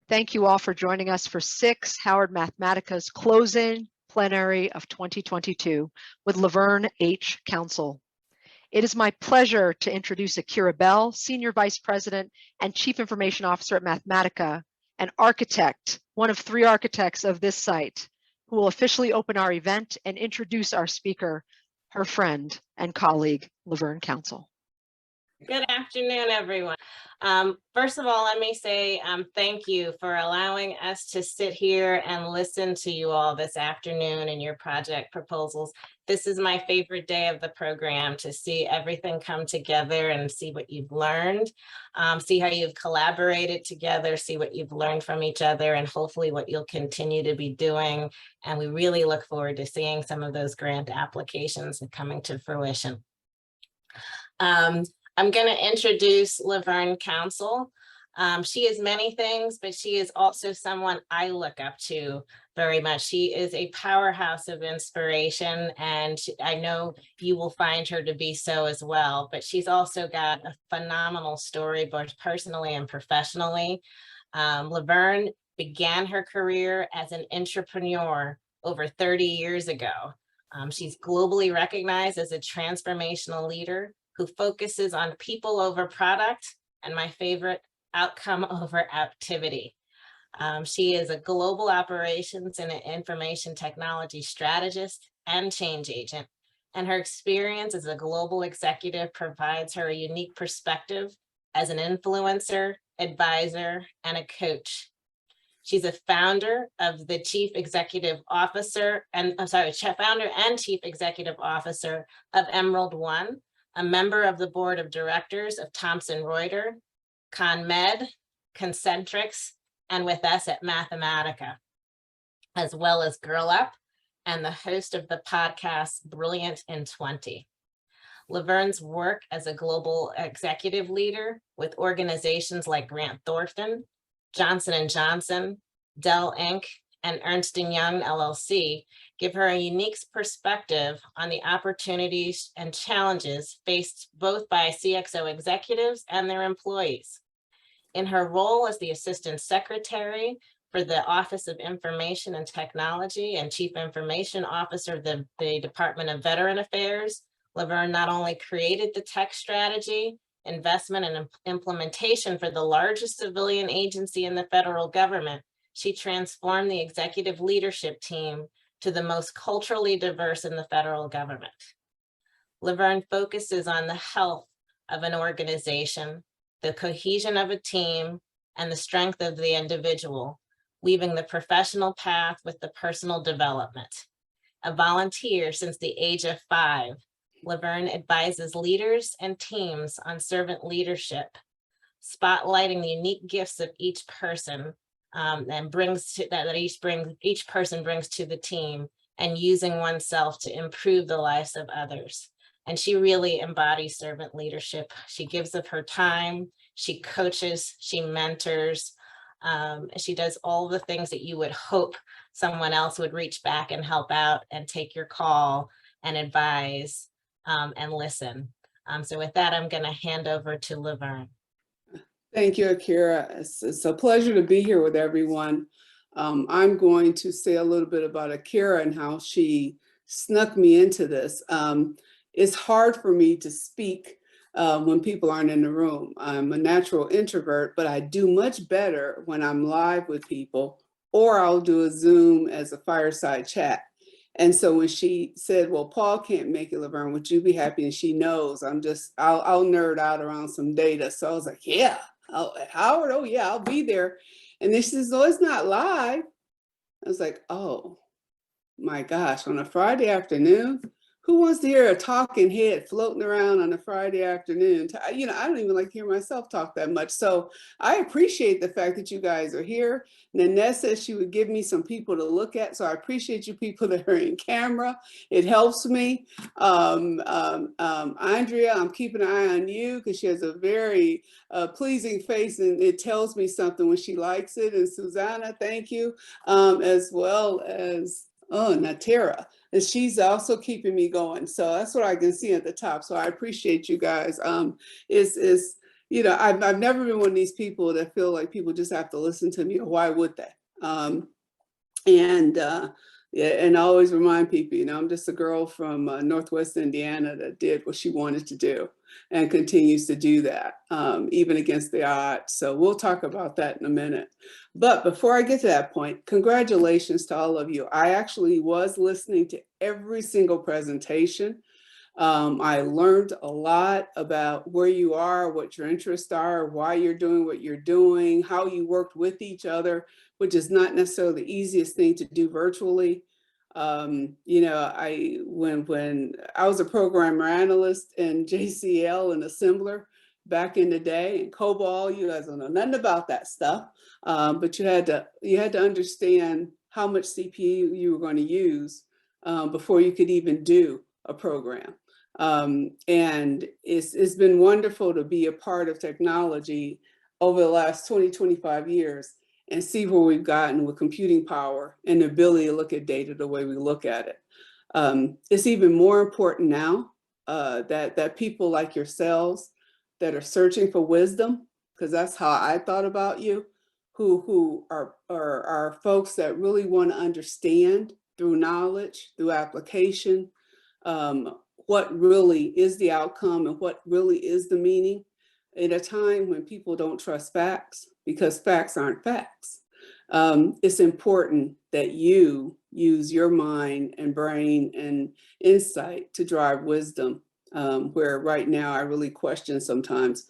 Thank you all for joining us for SICSS-Howard Mathematica's closing plenary of 2022 with LaVerne H. Council. It is my pleasure to introduce Akira Bell, Senior Vice President and Chief Information Officer at Mathematica, an architect, one of 3 architects of this site, who will officially open our event and introduce our speaker, her friend and colleague, LaVerne Council. Good afternoon, everyone. First of all, let me say thank you for allowing us to sit here and listen to you all this afternoon in your project proposals. This is my favorite day of the program, to see everything come together and see what you've learned, see how you've collaborated together, see what you've learned from each other, and hopefully what you'll continue to be doing. And we really look forward to seeing some of those grant applications coming to fruition. I'm going to introduce LaVerne Council. She is many things, but she is also someone I look up to very much. She is a powerhouse of inspiration, and I know you will find her to be so as well. But she's also got a phenomenal story, both personally and professionally. LaVerne began her career as an entrepreneur over 30 years ago. She's globally recognized as a transformational leader who focuses on people over product, and my favorite, outcome over activity. She is a global operations and an information technology strategist and change agent, and her experience as a global executive provides her a unique perspective as an influencer, advisor, and a coach. She's a founder of the Chief Executive Officer, and founder and Chief Executive Officer of Emerald One, a member of the board of directors of Thomson Reuters, ConMed, Concentrix, and with us at Mathematica, as well as Girl Up and the host of the podcast Brilliant in 20. LaVerne's work as a global executive leader with organizations like Grant Thornton, Johnson & Johnson, Dell Inc., and Ernst & Young LLC give her a unique perspective on the opportunities and challenges faced both by CXO executives and their employees. In her role as the Assistant Secretary for the Office of Information and Technology and Chief Information Officer of the Department of Veteran Affairs, LaVerne not only created the tech strategy, investment, and implementation for the largest civilian agency in the federal government, she transformed the executive leadership team to the most culturally diverse in the federal government. LaVerne focuses on the health of an organization, the cohesion of a team, and the strength of the individual, weaving the professional path with the personal development. A volunteer since the age of 5, LaVerne advises leaders and teams on servant leadership, spotlighting the unique gifts of each person and brings to that each person brings to the team, and using oneself to improve the lives of others. And she really embodies servant leadership. She gives of her time, she coaches, she mentors, she does all the things that you would hope someone else would reach back and help out and take your call and advise and listen. So with that, I'm going to hand over to LaVerne. Thank you, Akira. It's a pleasure to be here with everyone. I'm going to say a little bit about Akira and how she snuck me into this. It's hard for me to speak when people aren't in the room. I'm a natural introvert, but I do much better when I'm live with people, or I'll do a Zoom as a fireside chat. And so when she said, well, Paul can't make it, LaVerne, would you be happy? And she knows I'll nerd out around some data. So I was like, yeah. Howard, oh yeah, I'll be there. And then she says, oh, it's not live. I was like, oh my gosh, on a Friday afternoon, who wants to hear a talking head floating around on a Friday afternoon? I don't even like to hear myself talk that much. So I appreciate the fact that you guys are here. Nanette said she would give me some people to look at. So I appreciate you people that are in camera. It helps me. Andrea, I'm keeping an eye on you because she has a very pleasing face, and it tells me something when she likes it. And Susanna, thank you, as well as Natera. And she's also keeping me going. So that's what I can see at the top. So I appreciate you guys. I've never been one of these people that feel like people just have to listen to me, or why would they? Yeah, and I always remind people, I'm just a girl from Northwest Indiana that did what she wanted to do and continues to do that, even against the odds. So we'll talk about that in a minute. But before I get to that point, congratulations to all of you. I actually was listening to every single presentation. I learned a lot about where you are, what your interests are, why you're doing what you're doing, how you worked with each other, which is not necessarily the easiest thing to do virtually. When I was a programmer analyst in JCL and assembler back in the day, and COBOL, you guys don't know nothing about that stuff, but you had to understand how much CPU you were going to use before you could even do a program. And it's been wonderful to be a part of technology over the last 20, 25 years and see where we've gotten with computing power and the ability to look at data the way we look at it. It's even more important now that people like yourselves that are searching for wisdom, because that's how I thought about you, who are folks that really want to understand through knowledge, through application, what really is the outcome and what really is the meaning at a time when people don't trust facts because facts aren't facts. It's important that you use your mind and brain and insight to drive wisdom, where right now I really question sometimes,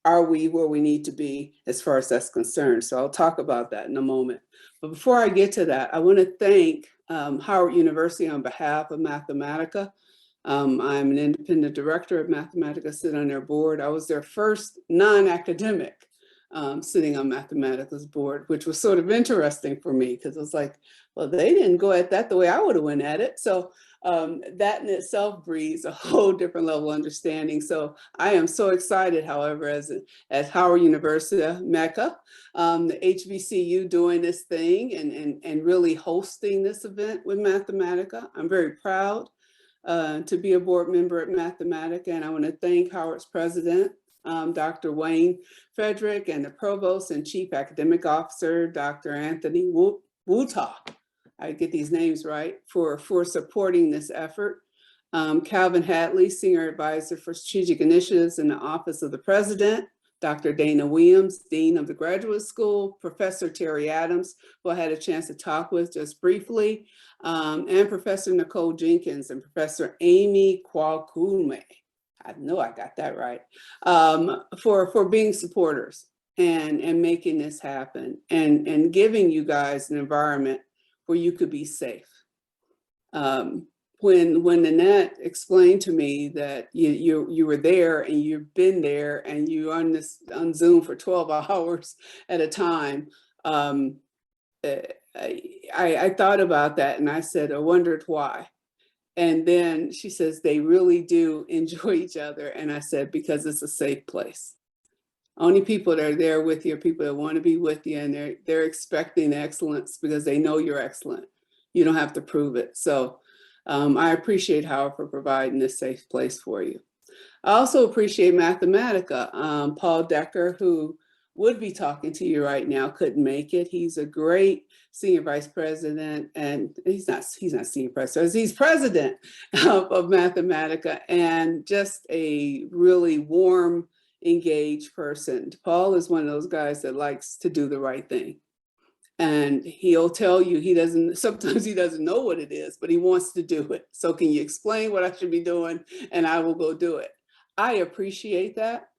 are we where we need to be as far as that's concerned? So I'll talk about that in a moment. But before I get to that, I want to thank Howard University on behalf of Mathematica. I'm an independent director of Mathematica, sit on their board. I was their first non-academic sitting on Mathematica's board, which was sort of interesting for me because it was like, well, they didn't go at that the way I would have went at it. So that in itself breeds a whole different level of understanding. So I am so excited, however, as Howard University, Mecca, the HBCU doing this thing and really hosting this event with Mathematica. I'm very proud to be a board member at Mathematica, and I want to thank Howard's president, Dr. Wayne Frederick, and the provost and chief academic officer, Dr. Anthony Wuta, I get these names right, for supporting this effort. Calvin Hadley, senior advisor for strategic initiatives in the office of the president, Dr. Dana Williams, dean of the graduate school, Professor Terry Adams, who I had a chance to talk with just briefly, and Professor Nicole Jenkins and Professor Amy Kwakume. I know I got that right, for being supporters and making this happen and giving you guys an environment where you could be safe. When Nanette explained to me that you were there and you've been there and you on Zoom for 12 hours at a time, I thought about that and I said, I wondered why. And then she says, they really do enjoy each other. And I said, because it's a safe place. Only people that are there with you are people that want to be with you, and they're expecting excellence because they know you're excellent. You don't have to prove it. So I appreciate Howard for providing this safe place for you. I also appreciate Mathematica. Paul Decker, who would be talking to you right now, couldn't make it. He's a great senior vice president, and he's not senior president, he's president of Mathematica, and just a really warm, engaged person. Paul is one of those guys that likes to do the right thing. And he'll tell you sometimes he doesn't know what it is, but he wants to do it. So can you explain what I should be doing? And I will go do it. I appreciate that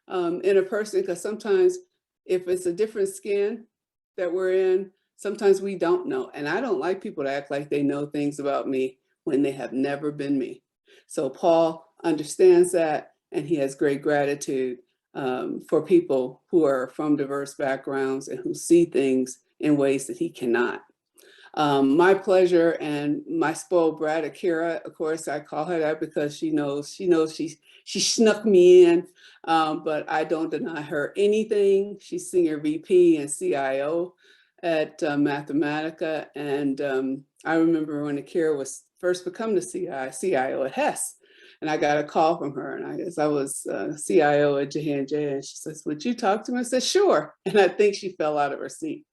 in a person, because sometimes if it's a different skin that we're in, sometimes we don't know. And I don't like people to act like they know things about me when they have never been me. So Paul understands that, and he has great gratitude for people who are from diverse backgrounds and who see things in ways that he cannot. My pleasure, and my spoiled brat, Akira, of course, I call her that because she knows she snuck me in, but I don't deny her anything. She's senior VP and CIO at Mathematica. And I remember when Akira was first become the CIO at HESS. And I got a call from her, and I guess I was CIO at J&J, and she says, "Would you talk to me?" I said, "Sure." And I think she fell out of her seat.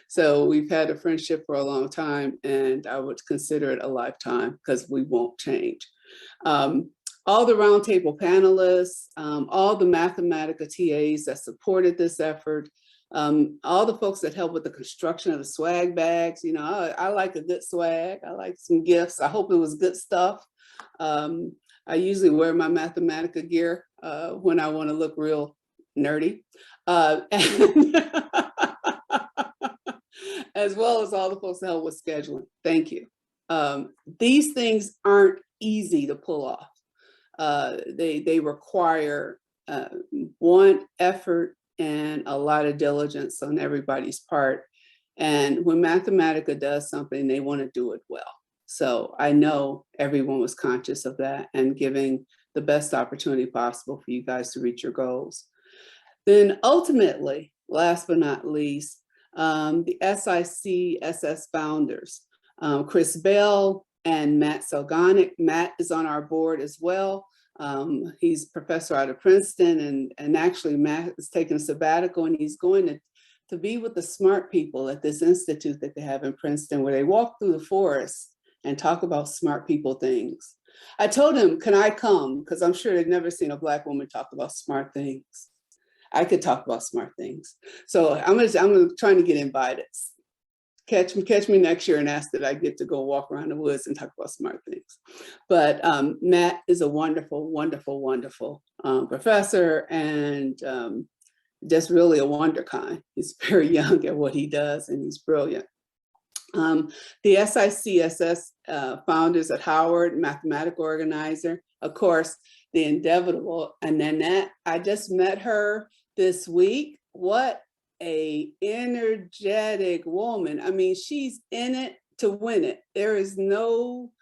So we've had a friendship for a long time, and I would consider it a lifetime because we won't change. All the roundtable panelists, all the Mathematica TAs that supported this effort, all the folks that helped with the construction of the swag bags. You know, I like a good swag. I like some gifts. I hope it was good stuff. I usually wear my Mathematica gear when I want to look real nerdy. As well as all the folks that help with scheduling. Thank you. These things aren't easy to pull off. They require one, effort and a lot of diligence on everybody's part. And when Mathematica does something, they want to do it well. So I know everyone was conscious of that and giving the best opportunity possible for you guys to reach your goals. Then ultimately, last but not least, the SICSS founders, Chris Bell and Matt Selgonic. Matt is on our board as well. He's professor out of Princeton, and actually Matt is taking a sabbatical, and he's going to be with the smart people at this institute that they have in Princeton, where they walk through the forest and talk about smart people things. I told him, can I come? Because I'm sure they've never seen a Black woman talk about smart things. I could talk about smart things. So I'm trying to get invited. Catch me next year and ask that I get to go walk around the woods and talk about smart things. But Matt is a wonderful, wonderful, wonderful professor, and just really a wonder kind. He's very young at what he does, and he's brilliant. The SICSS founders at Howard, Mathematica organizer, of course, the inevitable Annette. I just met her this week. What a energetic woman. I mean, she's in it to win it. There is no,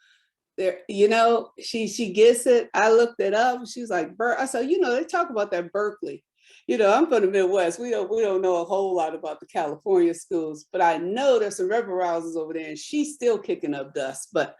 you know, she gets it. I looked it up. She was like, I said, you know, they talk about that Berkeley. You know, I'm from the Midwest. We don't know a whole lot about the California schools, but I know there's some rebel rousers over there, and she's still kicking up dust. But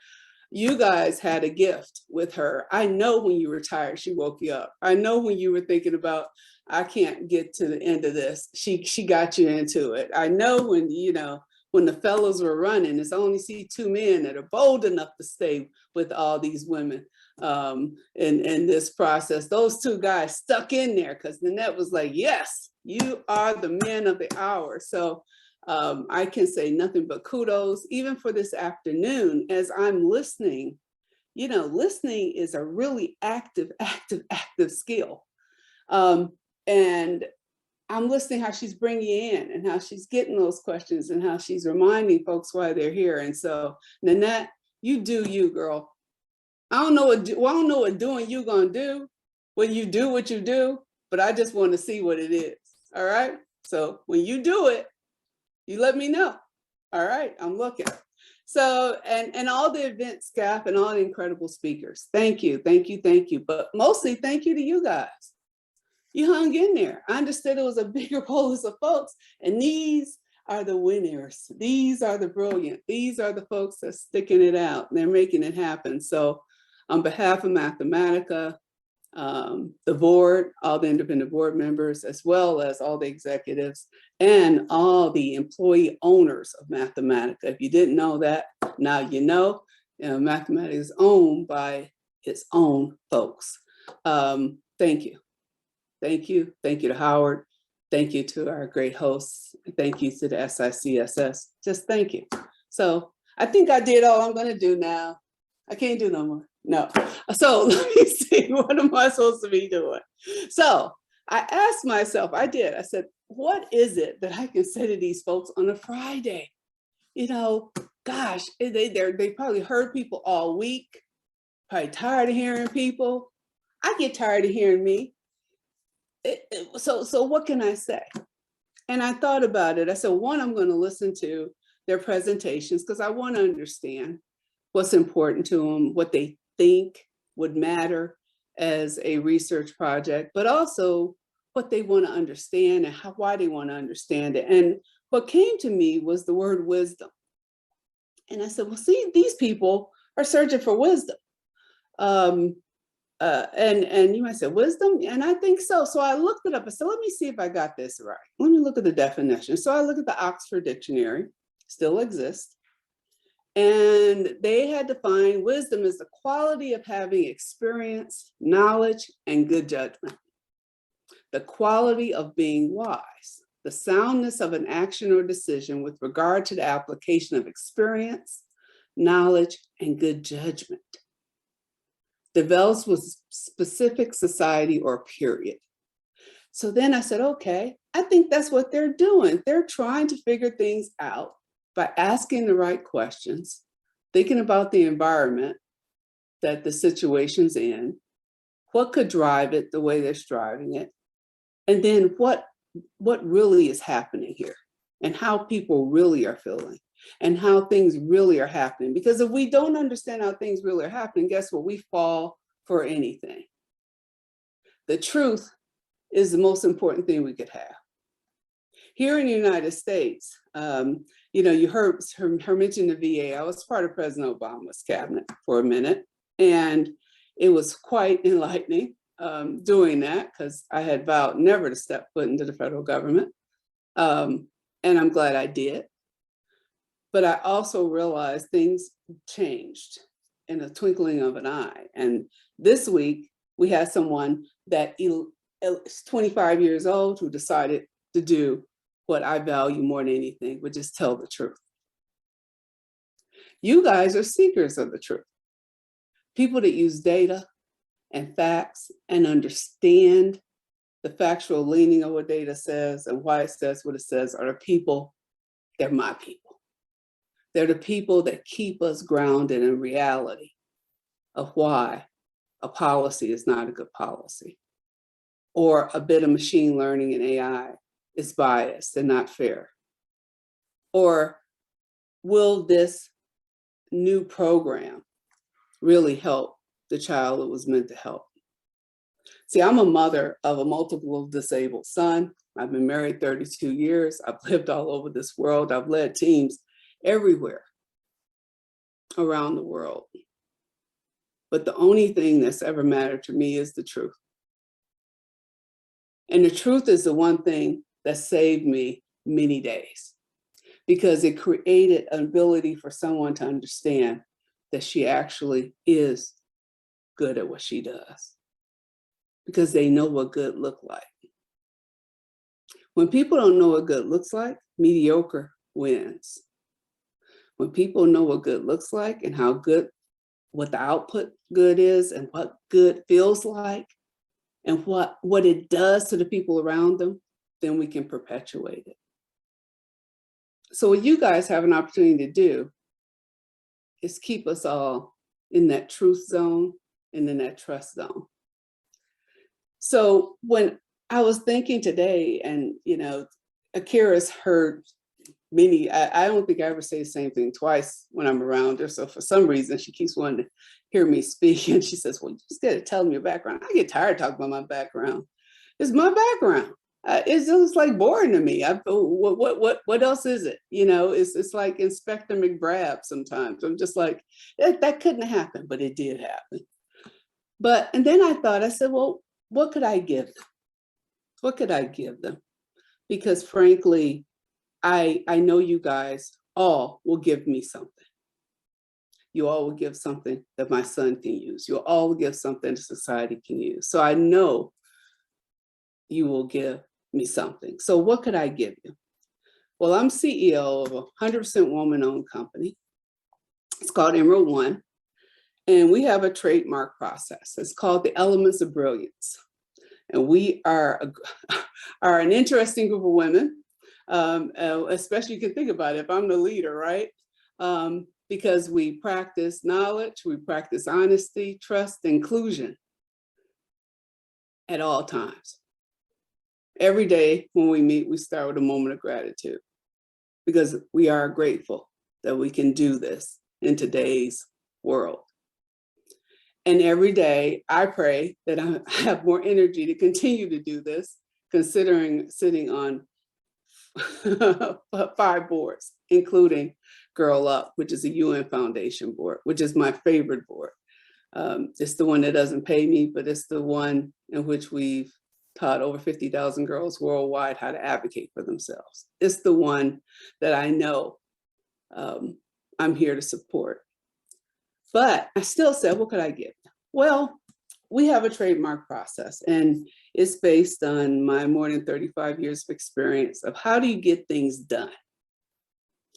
you guys had a gift with her. I know when you were tired, she woke you up. I know when you were thinking about, I can't get to the end of this, she got you into it. I know when, you know, when the fellows were running, it's only see two men that are bold enough to stay with all these women in this process. Those two guys stuck in there because Nanette was like, yes, you are the men of the hour. So I can say nothing but kudos, even for this afternoon, as I'm listening. You know, listening is a really active skill. And I'm listening how she's bringing you in and how she's getting those questions and how she's reminding folks why they're here. And so, Nanette, you do you, girl. I don't know what doing you gonna do when you do what you do, but I just want to see what it is. All right. So when you do it, you let me know. All right, I'm looking. So, and all the event staff and all the incredible speakers. Thank you. But mostly thank you to you guys. You hung in there. I understood it was a bigger bolus of folks, and these are the winners. These are the brilliant. These are the folks that's sticking it out. And they're making it happen. So on behalf of Mathematica, the board, all the independent board members, as well as all the executives and all the employee owners of Mathematica. If you didn't know that, now you know. Mathematica is owned by its own folks. Thank you. Thank you. Thank you to Howard. Thank you to our great hosts. Thank you to the SICSS. Just thank you. So I think I did all I'm going to do now. I can't do no more. No. So let me see, what am I supposed to be doing? So I asked myself, I said, what is it that I can say to these folks on a Friday? You know, gosh, they probably heard people all week, probably tired of hearing people. I get tired of hearing me. So what can I say? And I thought about it. I said, one, I'm going to listen to their presentations because I want to understand what's important to them, what they think would matter as a research project, but also what they want to understand and why they want to understand it. And what came to me was the word wisdom. And I said, well, see, these people are searching for wisdom. And you might say wisdom, and I think so. So I looked it up. I said, let me see if I got this right. Let me look at the definition. So I look at the Oxford Dictionary, still exists. And they had defined wisdom as the quality of having experience, knowledge, and good judgment. The quality of being wise, the soundness of an action or decision with regard to the application of experience, knowledge, and good judgment. Develops with specific society or period. So then I said, okay, I think that's what they're doing. They're trying to figure things out by asking the right questions, thinking about the environment that the situation's in, what could drive it the way they're driving it, and then what really is happening here and how people really are feeling and how things really are happening. Because if we don't understand how things really are happening, guess what? We fall for anything. The truth is the most important thing we could have. Here in the United States, you heard her mention the VA. I was part of President Obama's cabinet for a minute, and it was quite enlightening doing that, because I had vowed never to step foot into the federal government, and I'm glad I did. But I also realized things changed in a twinkling of an eye. And this week, we had someone that is 25 years old who decided to do what I value more than anything, which is tell the truth. You guys are seekers of the truth. People that use data and facts and understand the factual leaning of what data says and why it says what it says are the people, they're my people. They're the people that keep us grounded in reality of why a policy is not a good policy, or a bit of machine learning and AI is biased and not fair, or will this new program really help the child it was meant to help? See, I'm a mother of a multiple disabled son. I've been married 32 years. I've lived all over this world. I've led teams everywhere around the world. But the only thing that's ever mattered to me is the truth. And the truth is the one thing that saved me many days, because it created an ability for someone to understand that she actually is good at what she does, because they know what good look like. When people don't know what good looks like, mediocre wins. When people know what good looks like and how good, what the output good is and what good feels like and what it does to the people around them, then we can perpetuate it. So what you guys have an opportunity to do is keep us all in that truth zone and in that trust zone. So when I was thinking today, and Akira's heard many, I don't think I ever say the same thing twice when I'm around her. So for some reason, she keeps wanting to hear me speak. And she says, well, you just got to tell them your background. I get tired of talking about my background. It's my background. It's just like boring to me. What else is it? It's like Inspector McBrab sometimes. I'm just like, that couldn't happen, but it did happen. And then I said, well, what could I give them? What could I give them? Because frankly, I know you guys all will give me something. You all will give something that my son can use. You'll all give something society can use. So I know you will give me something. So what could I give you? Well, I'm CEO of a 100% woman-owned company. It's called Emerald One. And we have a trademark process. It's called the Elements of Brilliance. And we are an interesting group of women, especially you can think about it, if I'm the leader, right? Because we practice knowledge, we practice honesty, trust, inclusion at all times. Every day when we meet, we start with a moment of gratitude, because we are grateful that we can do this in today's world. And every day I pray that I have more energy to continue to do this, considering sitting on 5 boards, including Girl Up, which is a UN Foundation board, which is my favorite board. It's the one that doesn't pay me, but it's the one in which we've taught over 50,000 girls worldwide how to advocate for themselves. It's the one that I know I'm here to support. But I still said, what could I give? Well, we have a trademark process, and it's based on my more than 35 years of experience of how do you get things done?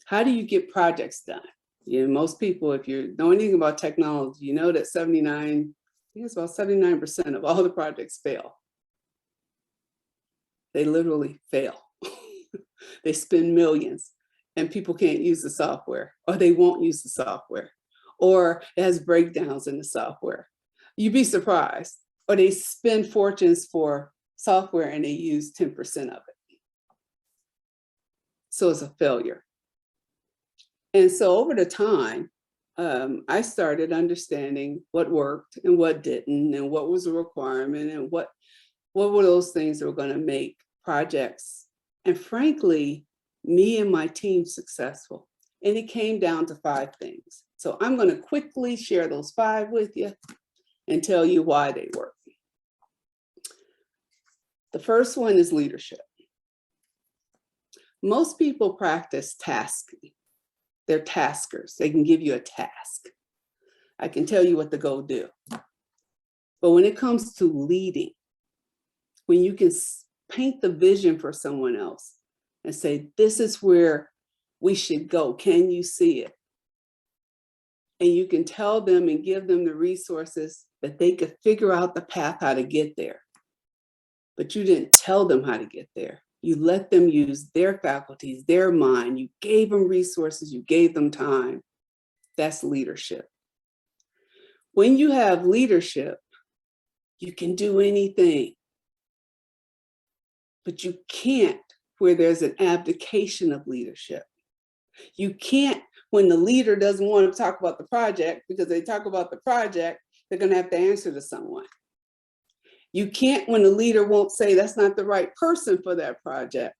How do you get projects done? You know, most people, if you know anything about technology, you know that I think it's about 79% of all the projects fail. They literally fail. They spend millions and people can't use the software, or they won't use the software, or it has breakdowns in the software. You'd be surprised. Or they spend fortunes for software and they use 10% of it. So it's a failure. And so over the time, I started understanding what worked and what didn't, and what was a requirement, and what were those things that were going to make projects, and frankly, me and my team successful. And it came down to 5 things. So I'm going to quickly share those 5 with you and tell you why they work. The first one is leadership. Most people practice tasking. They're taskers. They can give you a task. I can tell you what to go do. But when it comes to leading, when you can paint the vision for someone else and say, this is where we should go, can you see it? And you can tell them and give them the resources that they could figure out the path how to get there. But you didn't tell them how to get there. You let them use their faculties, their mind. You gave them resources, you gave them time. That's leadership. When you have leadership, you can do anything. But you can't where there's an abdication of leadership. You can't when the leader doesn't want to talk about the project, because they talk about the project, they're going to have to answer to someone. You can't when the leader won't say that's not the right person for that project.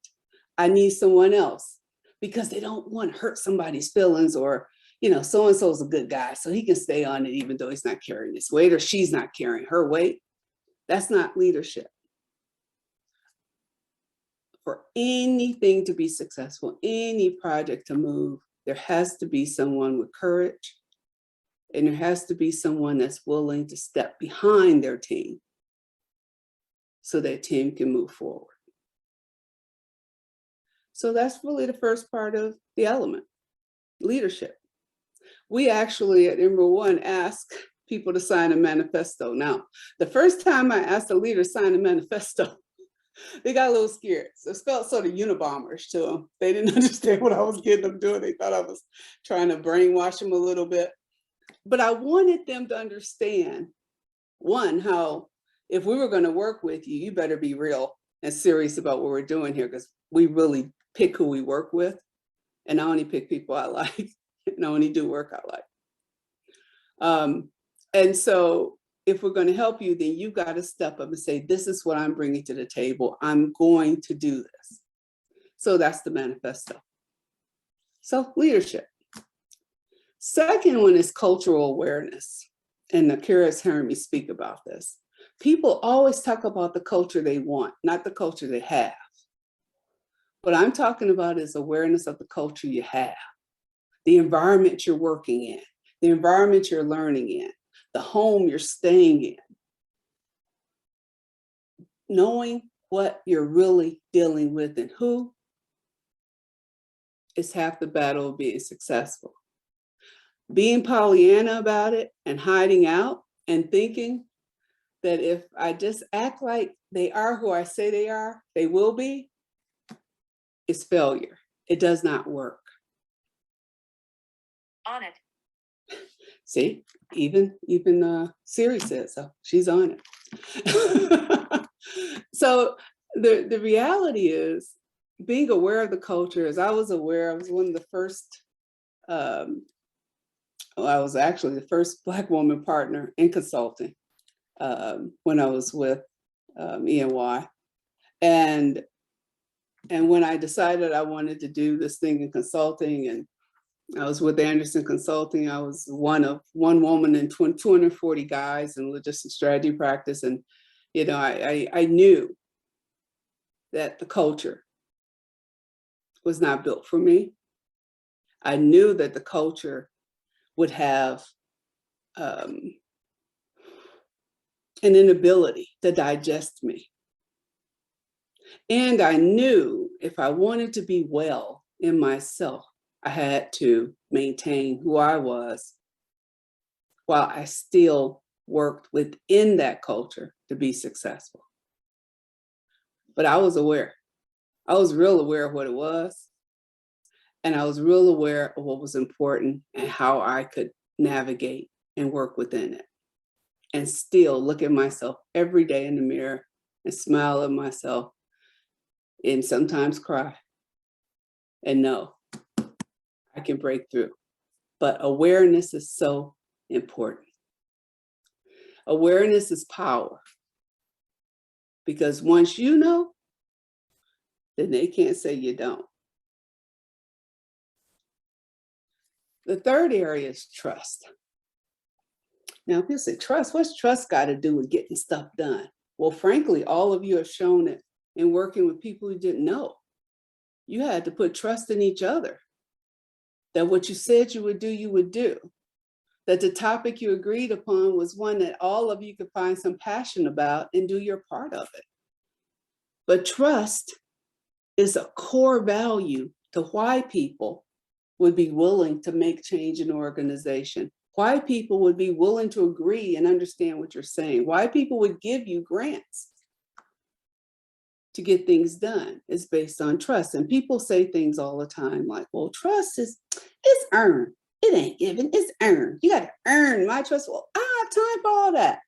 I need someone else, because they don't want to hurt somebody's feelings, or, you know, so-and-so's a good guy, so he can stay on it even though he's not carrying his weight, or she's not carrying her weight. That's not leadership. For anything to be successful, any project to move, there has to be someone with courage, and there has to be someone that's willing to step behind their team so that team can move forward. So that's really the first part of the element, leadership. We actually at Emerald One ask people to sign a manifesto. Now, the first time I asked a leader to sign a manifesto, they got a little scared. So it felt sort of Unabomber-ish to them. They didn't understand what I was getting them doing. They thought I was trying to brainwash them a little bit. But I wanted them to understand, one, how if we were going to work with you, you better be real and serious about what we're doing here, because we really pick who we work with. And I only pick people I like, and I only do work I like. And so if we're going to help you, then you've got to step up and say, this is what I'm bringing to the table. I'm going to do this. So that's the manifesto. So leadership. Second one is cultural awareness. And Akira has heard me speak about this. People always talk about the culture they want, not the culture they have. What I'm talking about is awareness of the culture you have, the environment you're working in, the environment you're learning in, the home you're staying in. Knowing what you're really dealing with and who is half the battle of being successful. Being Pollyanna about it and hiding out and thinking that if I just act like they are who I say they are, they will be, is failure. It does not work. On it. See, even Siri says so. She's on it. So the reality is, being aware of the culture, as I was aware, I was one of the first, I was actually the first Black woman partner in consulting when I was with E&Y. And when I decided I wanted to do this thing in consulting and I was with Anderson Consulting. I was one woman and 240 guys in logistics strategy practice. And, you know, I knew that the culture was not built for me. I knew that the culture would have an inability to digest me. And I knew if I wanted to be well in myself, I had to maintain who I was while I still worked within that culture to be successful. But I was aware. I was real aware of what it was. And I was real aware of what was important and how I could navigate and work within it. And still look at myself every day in the mirror and smile at myself and sometimes cry and know I can break through. But awareness is so important. Awareness is power. Because once you know, then they can't say you don't. The third area is trust. Now, people say, trust, what's trust got to do with getting stuff done? Well, frankly, all of you have shown it in working with people who didn't know. You had to put trust in each other. That what you said you would do. That the topic you agreed upon was one that all of you could find some passion about and do your part of it. But trust is a core value to why people would be willing to make change in an organization, why people would be willing to agree and understand what you're saying, why people would give you grants to get things done is based on trust. And people say things all the time like, well, trust it's earned. It ain't given, it's earned. You got to earn my trust. Well, I don't have time for all that.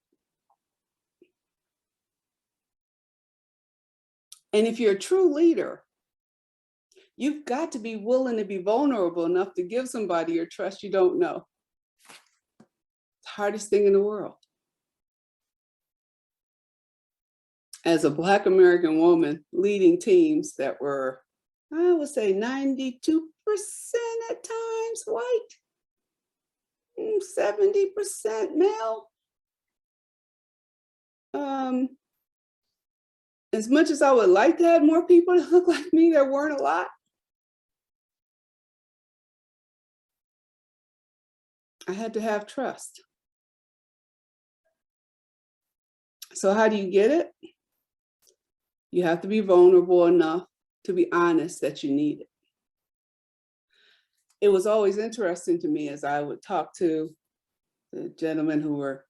And if you're a true leader, you've got to be willing to be vulnerable enough to give somebody your trust you don't know. It's the hardest thing in the world. As a Black American woman leading teams that were, I would say 92% at times white, 70% male. As much as I would like to have more people that look like me, there weren't a lot. I had to have trust. So how do you get it? You have to be vulnerable enough to be honest that you need it. It was always interesting to me as I would talk to the gentlemen who were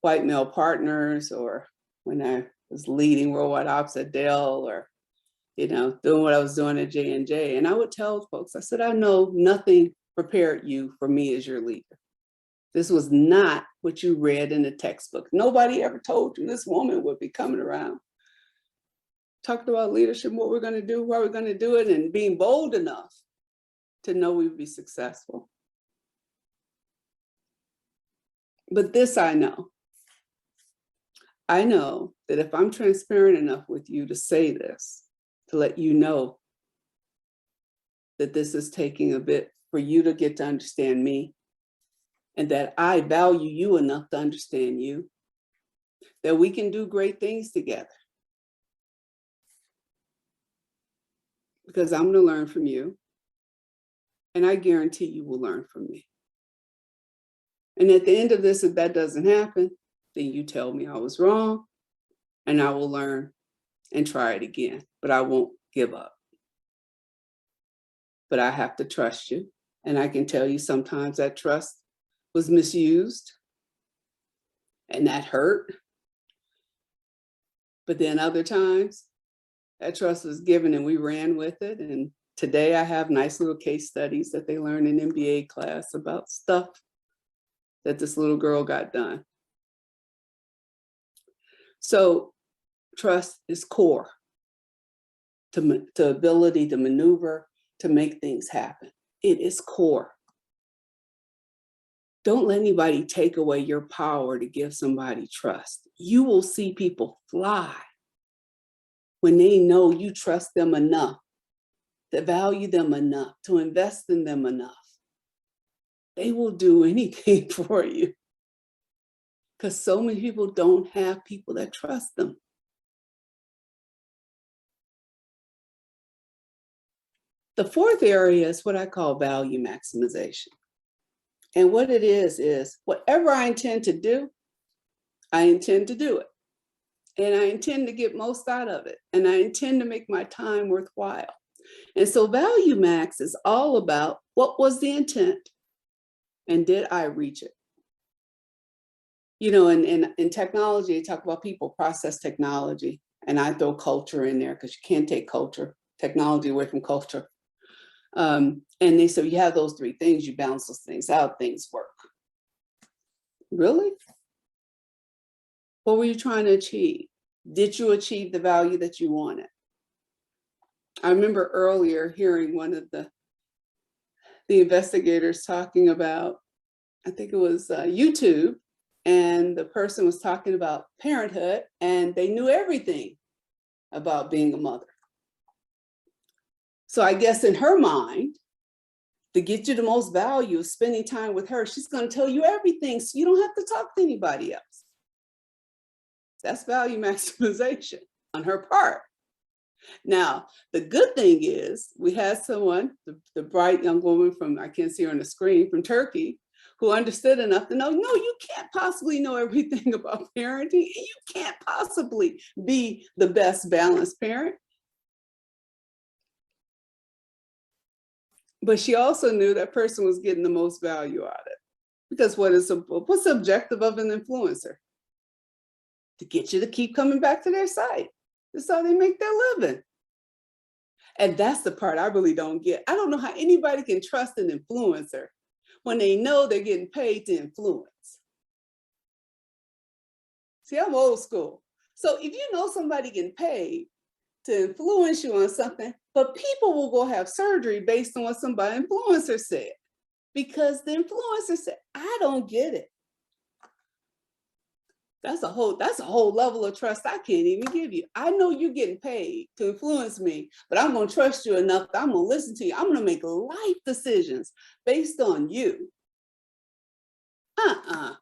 white male partners, or when I was leading worldwide ops at Dell, or doing what I was doing at J&J. And I would tell folks, I said, I know nothing prepared you for me as your leader. This was not what you read in the textbook. Nobody ever told you this woman would be coming around. Talked about leadership, what we're going to do, why we're going to do it, and being bold enough to know we'd be successful. But this I know. I know that if I'm transparent enough with you to say this, to let you know that this is taking a bit for you to get to understand me, and that I value you enough to understand you, that we can do great things together. Because I'm going to learn from you, and I guarantee you will learn from me. And at the end of this, if that doesn't happen, then you tell me I was wrong, and I will learn and try it again, but I won't give up. But I have to trust you, and I can tell you sometimes that trust was misused, and that hurt. But then other times, that trust was given and we ran with it. And today I have nice little case studies that they learn in MBA class about stuff that this little girl got done. So trust is core to ability to maneuver, to make things happen. It is core. Don't let anybody take away your power to give somebody trust. You will see people fly when they know you trust them enough, to value them enough, to invest in them enough, they will do anything for you. Because so many people don't have people that trust them. The fourth area is what I call value maximization. And what it is whatever I intend to do, I intend to do it. And I intend to get most out of it. And I intend to make my time worthwhile. And so value max is all about what was the intent and did I reach it? You know, in technology, they talk about people, process, technology, and I throw culture in there because you can't take technology away from culture. And they say you have those three things, you balance those things out, things work. Really? What were you trying to achieve? Did you achieve the value that you wanted? I remember earlier hearing one of the investigators talking about, I think it was YouTube, and the person was talking about parenthood, and they knew everything about being a mother. So I guess in her mind, to get you the most value of spending time with her, she's going to tell you everything so you don't have to talk to anybody else. That's value maximization on her part. Now, the good thing is we had someone, the bright young woman from, I can't see her on the screen, from Turkey, who understood enough to know, no, you can't possibly know everything about parenting, and you can't possibly be the best balanced parent. But she also knew that person was getting the most value out of it. Because what's the objective of an influencer? To get you to keep coming back to their site. That's how they make their living. And that's the part I really don't get. I don't know how anybody can trust an influencer when they know they're getting paid to influence. See, I'm old school. So if you know somebody getting paid to influence you on something, but people will go have surgery based on what somebody influencer said, because the influencer said, I don't get it. That's a whole level of trust I can't even give you. I know you're getting paid to influence me, but I'm going to trust you enough that I'm going to listen to you. I'm going to make life decisions based on you. Now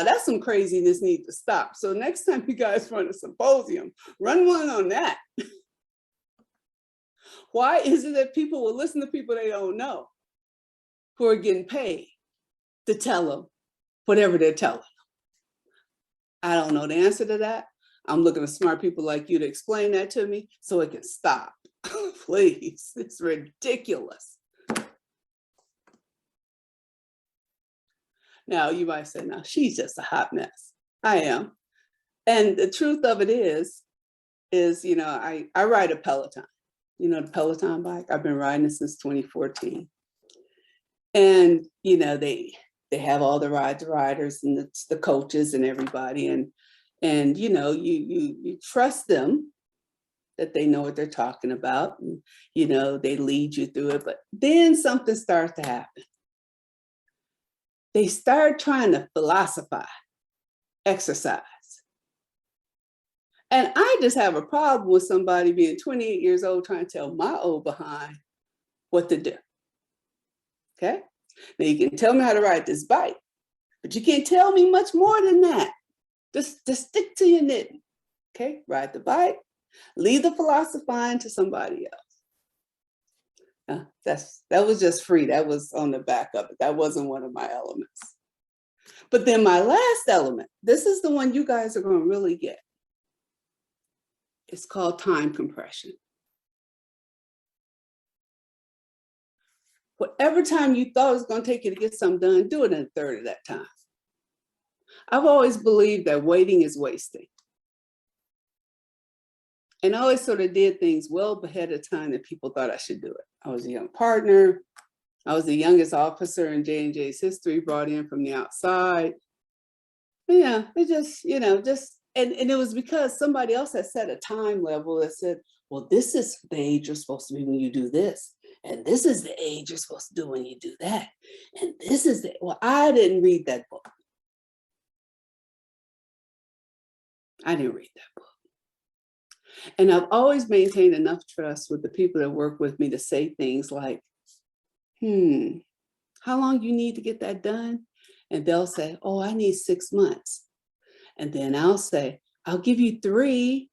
that's some craziness needs to stop. So next time you guys run a symposium, run one on that. Why is it that people will listen to people they don't know who are getting paid to tell them whatever they're telling them? I don't know the answer to that. I'm looking at smart people like you to explain that to me so it can stop. Please, it's ridiculous. Now, you might say, now, she's just a hot mess. I am. And the truth of it is, you know, I ride a Peloton. You know, the Peloton bike, I've been riding it since 2014. And, you know, they have all the riders and the coaches and everybody. And you know, you trust them that they know what they're talking about. And, you know, they lead you through it. But then something starts to happen. They start trying to philosophize exercise. And I just have a problem with somebody being 28 years old trying to tell my old behind what to do. Okay? Now you can tell me how to ride this bike, but you can't tell me much more than that. Just stick to your knitting. Okay? Ride the bike, leave the philosophizing to somebody else. That was just free. That was on the back of it. That wasn't one of my elements. But then my last element, this is the one you guys are going to really get. It's called time compression. Whatever time you thought it was going to take you to get something done, do it in a third of that time. I've always believed that waiting is wasting. And I always sort of did things well ahead of time that people thought I should do it. I was a young partner. I was the youngest officer in J&J's history, brought in from the outside. Yeah, it just, you know, and it was because somebody else had set a time level that said, well, this is the age you're supposed to be when you do this. And this is the age you're supposed to do when you do that. And this is well, I didn't read that book. I didn't read that book. And I've always maintained enough trust with the people that work with me to say things like, how long you need to get that done? And they'll say, oh, I need 6 months. And then I'll say, I'll give you 3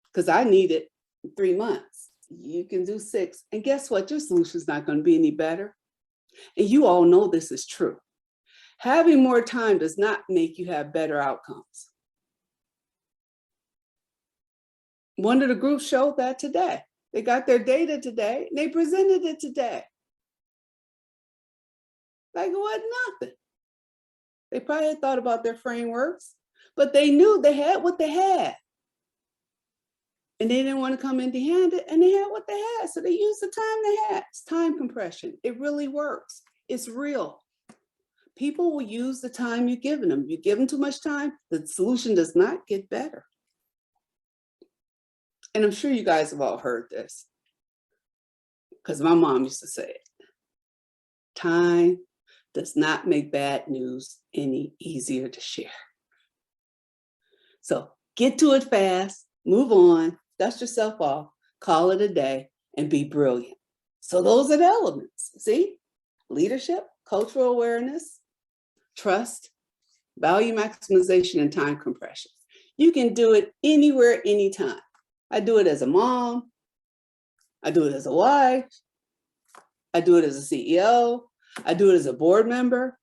because I need it in 3 months. You can do 6. And guess what? Your solution is not going to be any better. And you all know this is true. Having more time does not make you have better outcomes. One of the groups showed that today. They got their data today and they presented it today. Like it wasn't nothing. They probably had thought about their frameworks, but they knew they had what they had. And they didn't want to come empty-handed, and they had what they had. So they used the time they had. It's time compression. It really works. It's real. People will use the time you're giving them. You give them too much time, the solution does not get better. And I'm sure you guys have all heard this, because my mom used to say it. Time does not make bad news any easier to share. So get to it fast, move on, dust yourself off, call it a day, and be brilliant. So those are the elements. See? Leadership, cultural awareness, trust, value maximization, and time compression. You can do it anywhere, anytime. I do it as a mom. I do it as a wife. I do it as a CEO. I do it as a board member.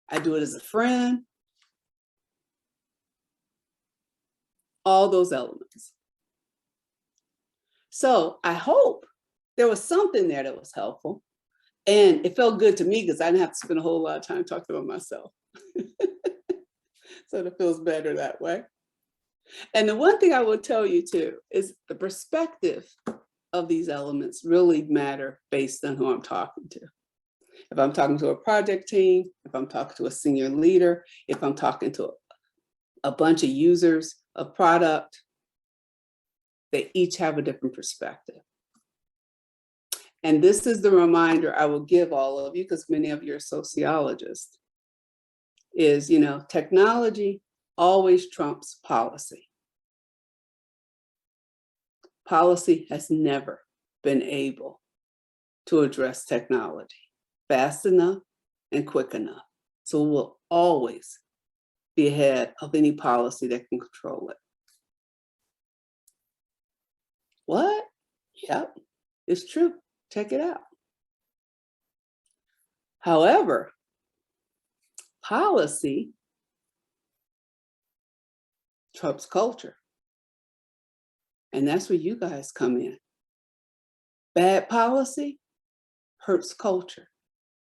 I do it as a friend. All those elements. So I hope there was something there that was helpful. And it felt good to me because I didn't have to spend a whole lot of time talking about myself. So it feels better that way. And the one thing I will tell you too is the perspective of these elements really matter based on who I'm talking to. If I'm talking to a project team, if I'm talking to a senior leader, if I'm talking to a bunch of users of product, they each have a different perspective. And this is the reminder I will give all of you, because many of you are sociologists, is, technology always trumps policy. Policy has never been able to address technology fast enough and quick enough. So we'll always be ahead of any policy that can control it. What? Yep, it's true. Check it out. However, policy trumps culture. And that's where you guys come in. Bad policy hurts culture.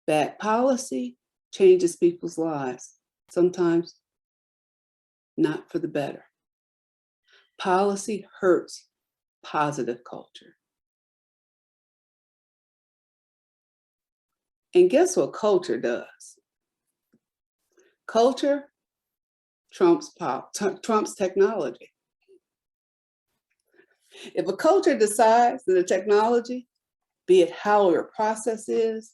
Bad policy changes people's lives, sometimes not for the better. Policy hurts positive culture. And guess what culture does? Culture trumps technology. If a culture decides that the technology, be it how your process is,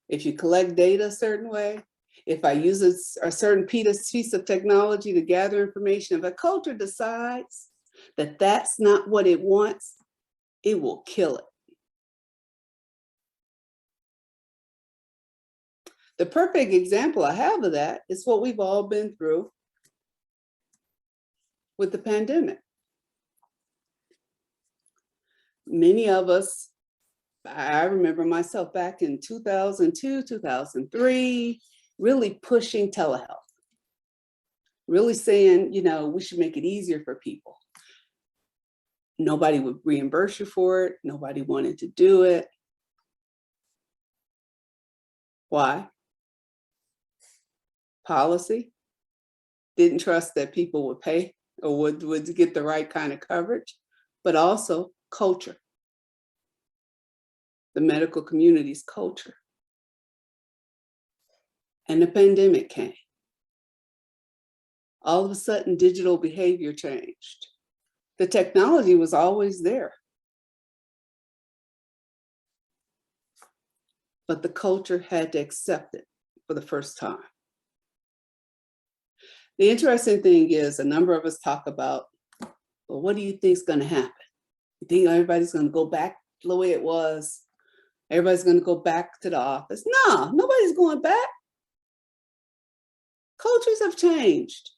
if you collect data a certain way, if I use a certain piece of technology to gather information, if a culture decides that that's not what it wants, it will kill it. The perfect example I have of that is what we've all been through with the pandemic. Many of us, I remember myself back in 2002, 2003, really pushing telehealth, really saying, we should make it easier for people. Nobody would reimburse you for it. Nobody wanted to do it. Why? Policy didn't trust that people would pay or would get the right kind of coverage, but also culture, the medical community's culture. And the pandemic came. All of a sudden, digital behavior changed. The technology was always there, but the culture had to accept it for the first time. The interesting thing is a number of us talk about, well, what do you think is going to happen? You think everybody's going to go back the way it was Everybody's going to go back to the office. No, nobody's going back. Cultures have changed.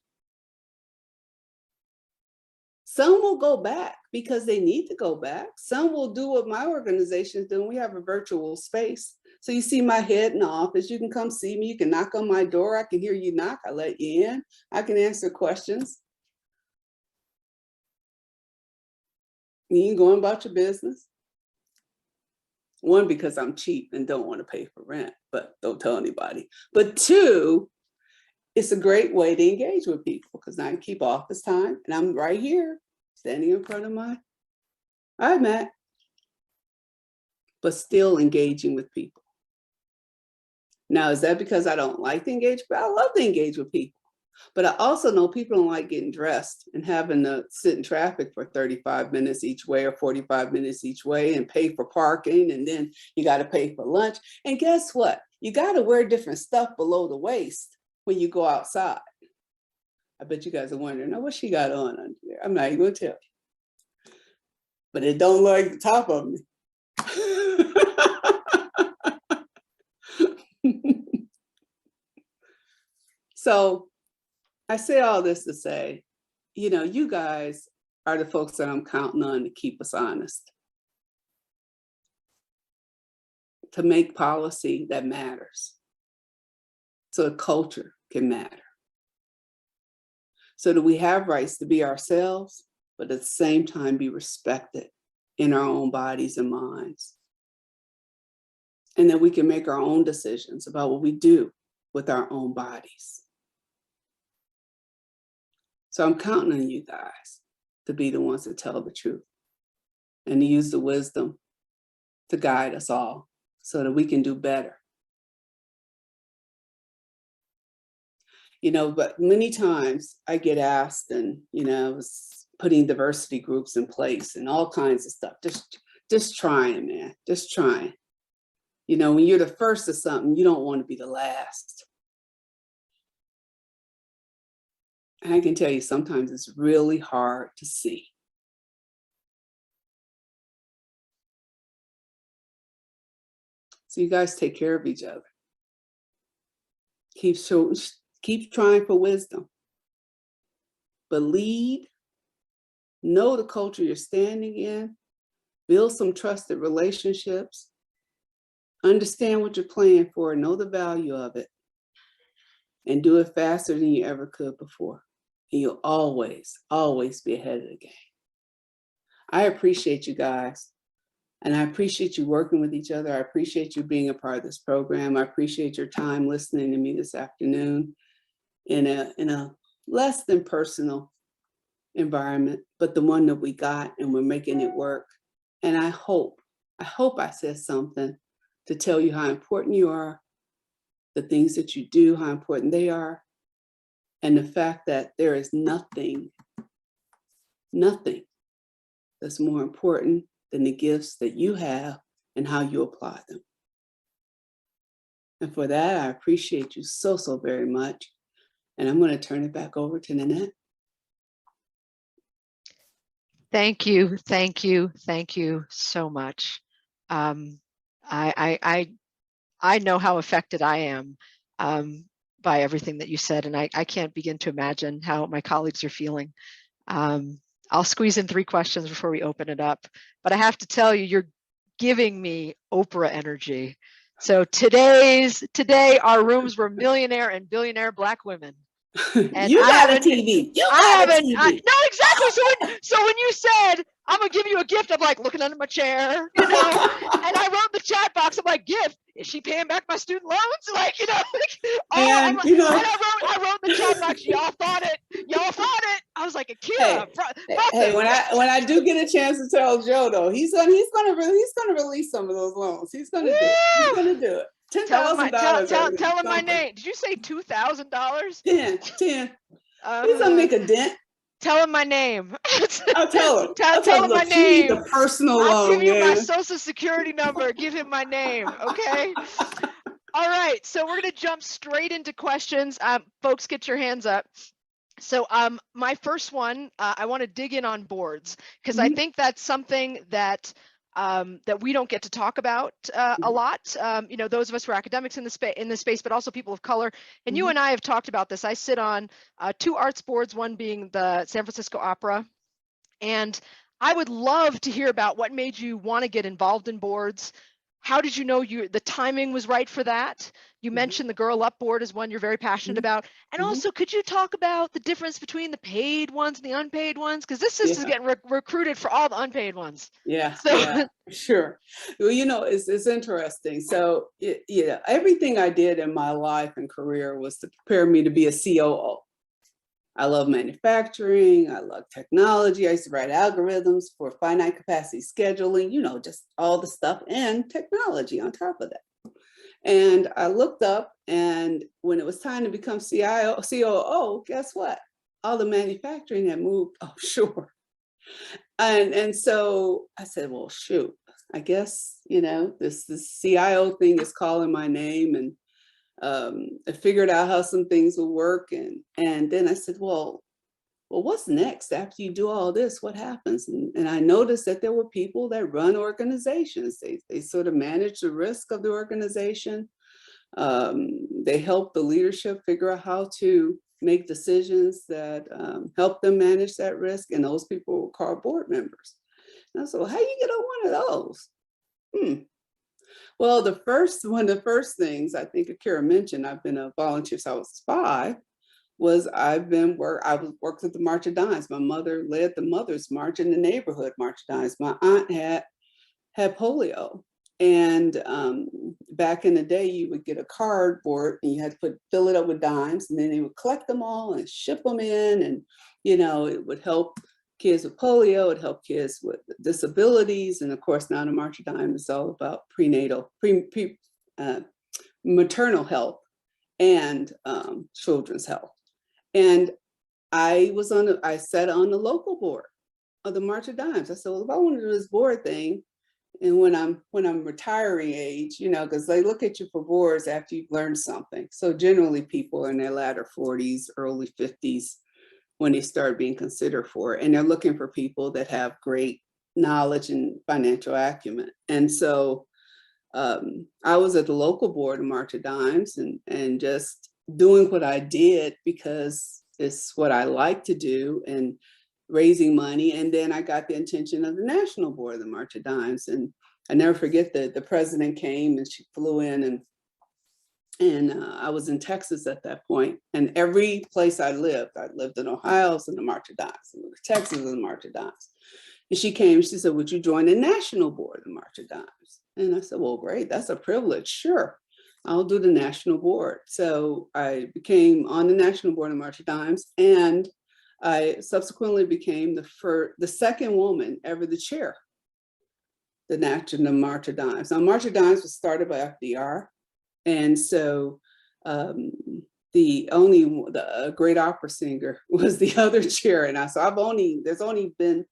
Some will go back because they need to go back. Some will do what my organization is doing. We have a virtual space. So you see my head in the office. You can come see me. You can knock on my door. I can hear you knock. I let you in. I can answer questions. You can go about your business. One, because I'm cheap and don't want to pay for rent, but don't tell anybody. But two, it's a great way to engage with people because I can keep office time and I'm right here standing in front of my iMac, but still engaging with people. Now, is that because I don't like to engage? But I love to engage with people. But I also know people don't like getting dressed and having to sit in traffic for 35 minutes each way or 45 minutes each way and pay for parking. And then you got to pay for lunch. And guess what? You got to wear different stuff below the waist when you go outside. I bet you guys are wondering, now what she got on under there? I'm not even going to tell you. But it don't look like the top of me. So I say all this to say, you know, you guys are the folks that I'm counting on to keep us honest, to make policy that matters, so the culture can matter, so that we have rights to be ourselves, but at the same time be respected in our own bodies and minds, and that we can make our own decisions about what we do with our own bodies. So I'm counting on you guys to be the ones that tell the truth and to use the wisdom to guide us all so that we can do better. You know, but many times I get asked, and, you know, I was putting diversity groups in place and all kinds of stuff, just trying, man, just trying. You know, when you're the first of something, you don't want to be the last. And I can tell you, sometimes it's really hard to see. So you guys take care of each other. Keep trying for wisdom. But lead, know the culture you're standing in, build some trusted relationships, understand what you're playing for, know the value of it, and do it faster than you ever could before. And you'll always, always be ahead of the game. I appreciate you guys. And I appreciate you working with each other. I appreciate you being a part of this program. I appreciate your time listening to me this afternoon in a less than personal environment, but the one that we got, and we're making it work. And I hope I said something to tell you how important you are, the things that you do, how important they are, and the fact that there is nothing that's more important than the gifts that you have and how you apply them. And for that, I appreciate you so, so very much. And I'm going to turn it back over to Nanette. Thank you, thank you, thank you so much. I know how affected I am by everything that you said, and I can't begin to imagine how my colleagues are feeling. I'll squeeze in 3 questions before we open it up, but I have to tell you, you're giving me Oprah energy. So today our rooms were millionaire and billionaire Black women. And You got a TV. No, exactly. So when you said, I'm gonna give you a gift, I'm like looking under my chair, you know, and I wrote in the chat box, I'm like, gift, is she paying back my student loans? Like, you know, and I wrote in the chat box, y'all thought it. I was like, Akira. Hey, when I do get a chance to tell Joe though, he's gonna release some of those loans. He's gonna do it. He's gonna do it. $10,000. Tell him my name. Did you say $2,000? 10. He's gonna make a dent. Tell him my name. I'll tell him. Tell him my name. The personal loan. I'll give you my social security number. Give him my name. Okay. All right. So we're gonna jump straight into questions. Folks, get your hands up. So my first one, I want to dig in on boards because I think that's something that that we don't get to talk about a lot. You know, those of us who are academics in the space, but also people of color. And you and I have talked about this. I sit on 2 arts boards, one being the San Francisco Opera. And I would love to hear about what made you want to get involved in boards. How did you know the timing was right for that? You mentioned the Girl Up board is one you're very passionate about. And also, could you talk about the difference between the paid ones and the unpaid ones? Because this sister's getting recruited for all the unpaid ones. Yeah, So yeah, sure. Well, you know, it's interesting. So, yeah, everything I did in my life and career was to prepare me to be a COO. I love manufacturing. I love technology. I used to write algorithms for finite capacity scheduling, you know, just all the stuff and technology on top of that. And I looked up, and when it was time to become COO, guess what? All the manufacturing had moved offshore. And so I said, well, shoot, I guess, you know, this CIO thing is calling my name. And I figured out how some things will work. And then I said, well, what's next after you do all this? What happens? And I noticed that there were people that run organizations. They sort of manage the risk of the organization. They help the leadership figure out how to make decisions that help them manage that risk. And those people were called board members. And I said, well, how do you get on one of those? Well, one of the first things I think Akira mentioned, I've been a volunteer since I was 5, was I worked at the March of Dimes. My mother led the Mother's March in the neighborhood March of Dimes. My aunt had polio. And back in the day, you would get a cardboard and you had to fill it up with dimes, and then they would collect them all and ship them in. And, you know, it would help kids with polio, it helped kids with disabilities. And of course, now the March of Dimes is all about maternal health and children's health. And I sat on the local board of the March of Dimes. I said, well, if I want to do this board thing, and when I'm retiring age, you know, because they look at you for boards after you've learned something. So generally people are in their latter 40s, early 50s, when they start being considered for it. And they're looking for people that have great knowledge and financial acumen. And so I was at the local board of March of Dimes and just doing what I did because it's what I like to do, and raising money. And then I got the attention of the national board of the March of Dimes. And I never forget that the president came and she flew in, and I was in Texas at that point. And every place I lived in Ohio, I was in the March of Dimes, I lived in Texas in the March of Dimes. And she came, she said, would you join the national board of the March of Dimes? And I said, well, great, that's a privilege. Sure, I'll do the national board. So I became on the national board of March of Dimes, and I subsequently became the second woman ever the chair, the national March of Dimes. Now, March of Dimes was started by FDR. And so the great opera singer was the other chair. And there's only been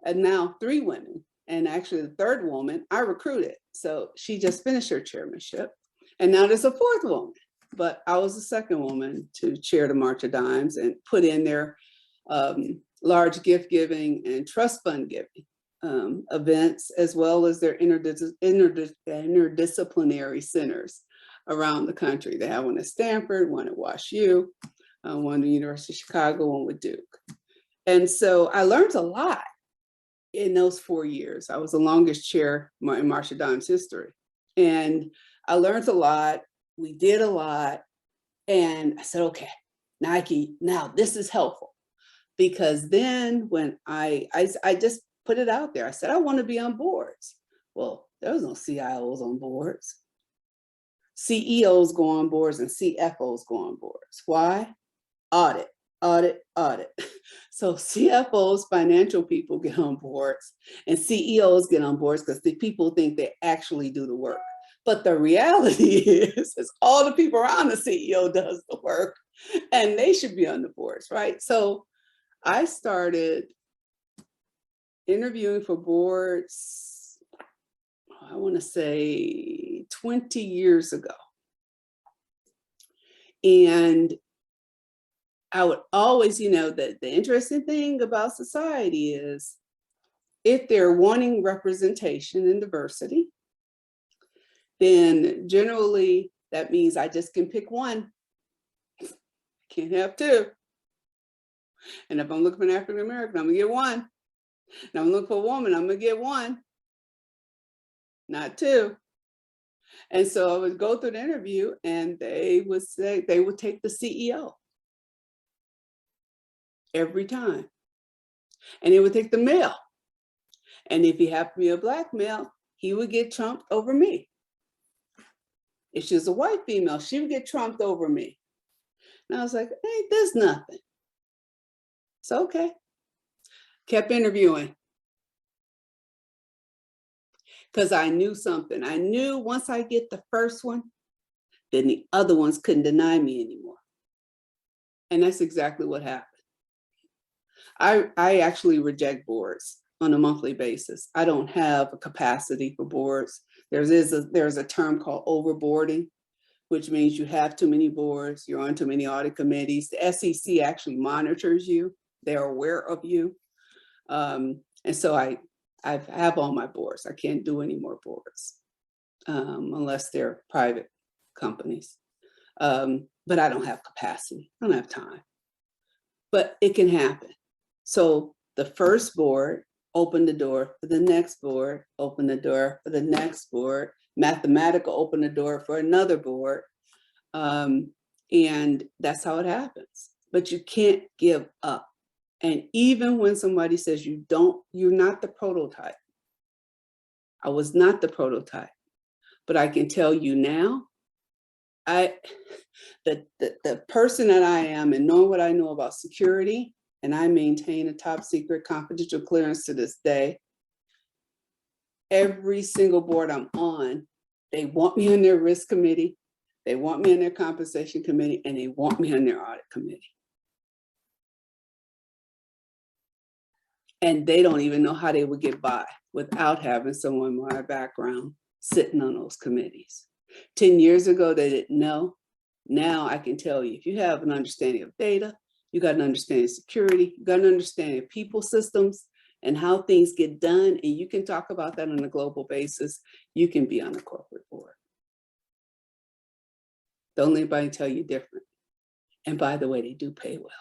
now 3 women. And actually the third woman I recruited. So she just finished her chairmanship. And now there's a 4th woman. But I was the second woman to chair the March of Dimes and put in their large gift giving and trust fund giving events, as well as their interdisciplinary centers around the country. They have one at Stanford, one at WashU, one at the University of Chicago, one with Duke. And so I learned a lot in those 4 years. I was the longest chair in March of Dimes history. And I learned a lot. We did a lot. And I said, okay, now this is helpful. Because then when I just put it out there, I said, I want to be on boards. Well, there was no CIOs on boards. CEOs go on boards and CFOs go on boards. Why? Audit. So CFOs, financial people, get on boards, and CEOs get on boards because the people think they actually do the work. But the reality is all the people around the CEO does the work, and they should be on the boards, right? So I started interviewing for boards, I want to say 20 years ago. And I would always, the interesting thing about society is if they're wanting representation and diversity, then generally that means I just can pick one. Can't have two. And if I'm looking for an African American, I'm gonna get one. And I'm looking for a woman, I'm gonna get one, not two. And so I would go through the interview and they would say, they would take the CEO every time. And they would take the male. And if he happened to be a Black male, he would get trumped over me. If she was a white female, she would get trumped over me. And I was like, ain't this nothing? It's okay. Kept interviewing. Because I knew something. I knew once I get the first one, then the other ones couldn't deny me anymore. And that's exactly what happened. I actually reject boards on a monthly basis. I don't have a capacity for boards. There's a term called overboarding, which means you have too many boards, you're on too many audit committees. The SEC actually monitors you. They're aware of you. And so I have all my boards. I can't do any more boards unless they're private companies. But I don't have capacity. I don't have time. But it can happen. So the first board opened the door for the next board, opened the door for the next board. Mathematica opened the door for another board. And that's how it happens. But you can't give up. And even when somebody says you're not the prototype. I was not the prototype, but I can tell you now, the person that I am and knowing what I know about security, and I maintain a top secret confidential clearance to this day. Every single board I'm on, they want me on their risk committee, they want me on their compensation committee, and they want me on their audit committee. And they don't even know how they would get by without having someone with my background sitting on those committees. 10 years ago, they didn't know. Now I can tell you, if you have an understanding of data, you got an understanding of security, you got an understanding of people systems and how things get done, and you can talk about that on a global basis, you can be on a corporate board. Don't let anybody tell you different. And by the way, they do pay well.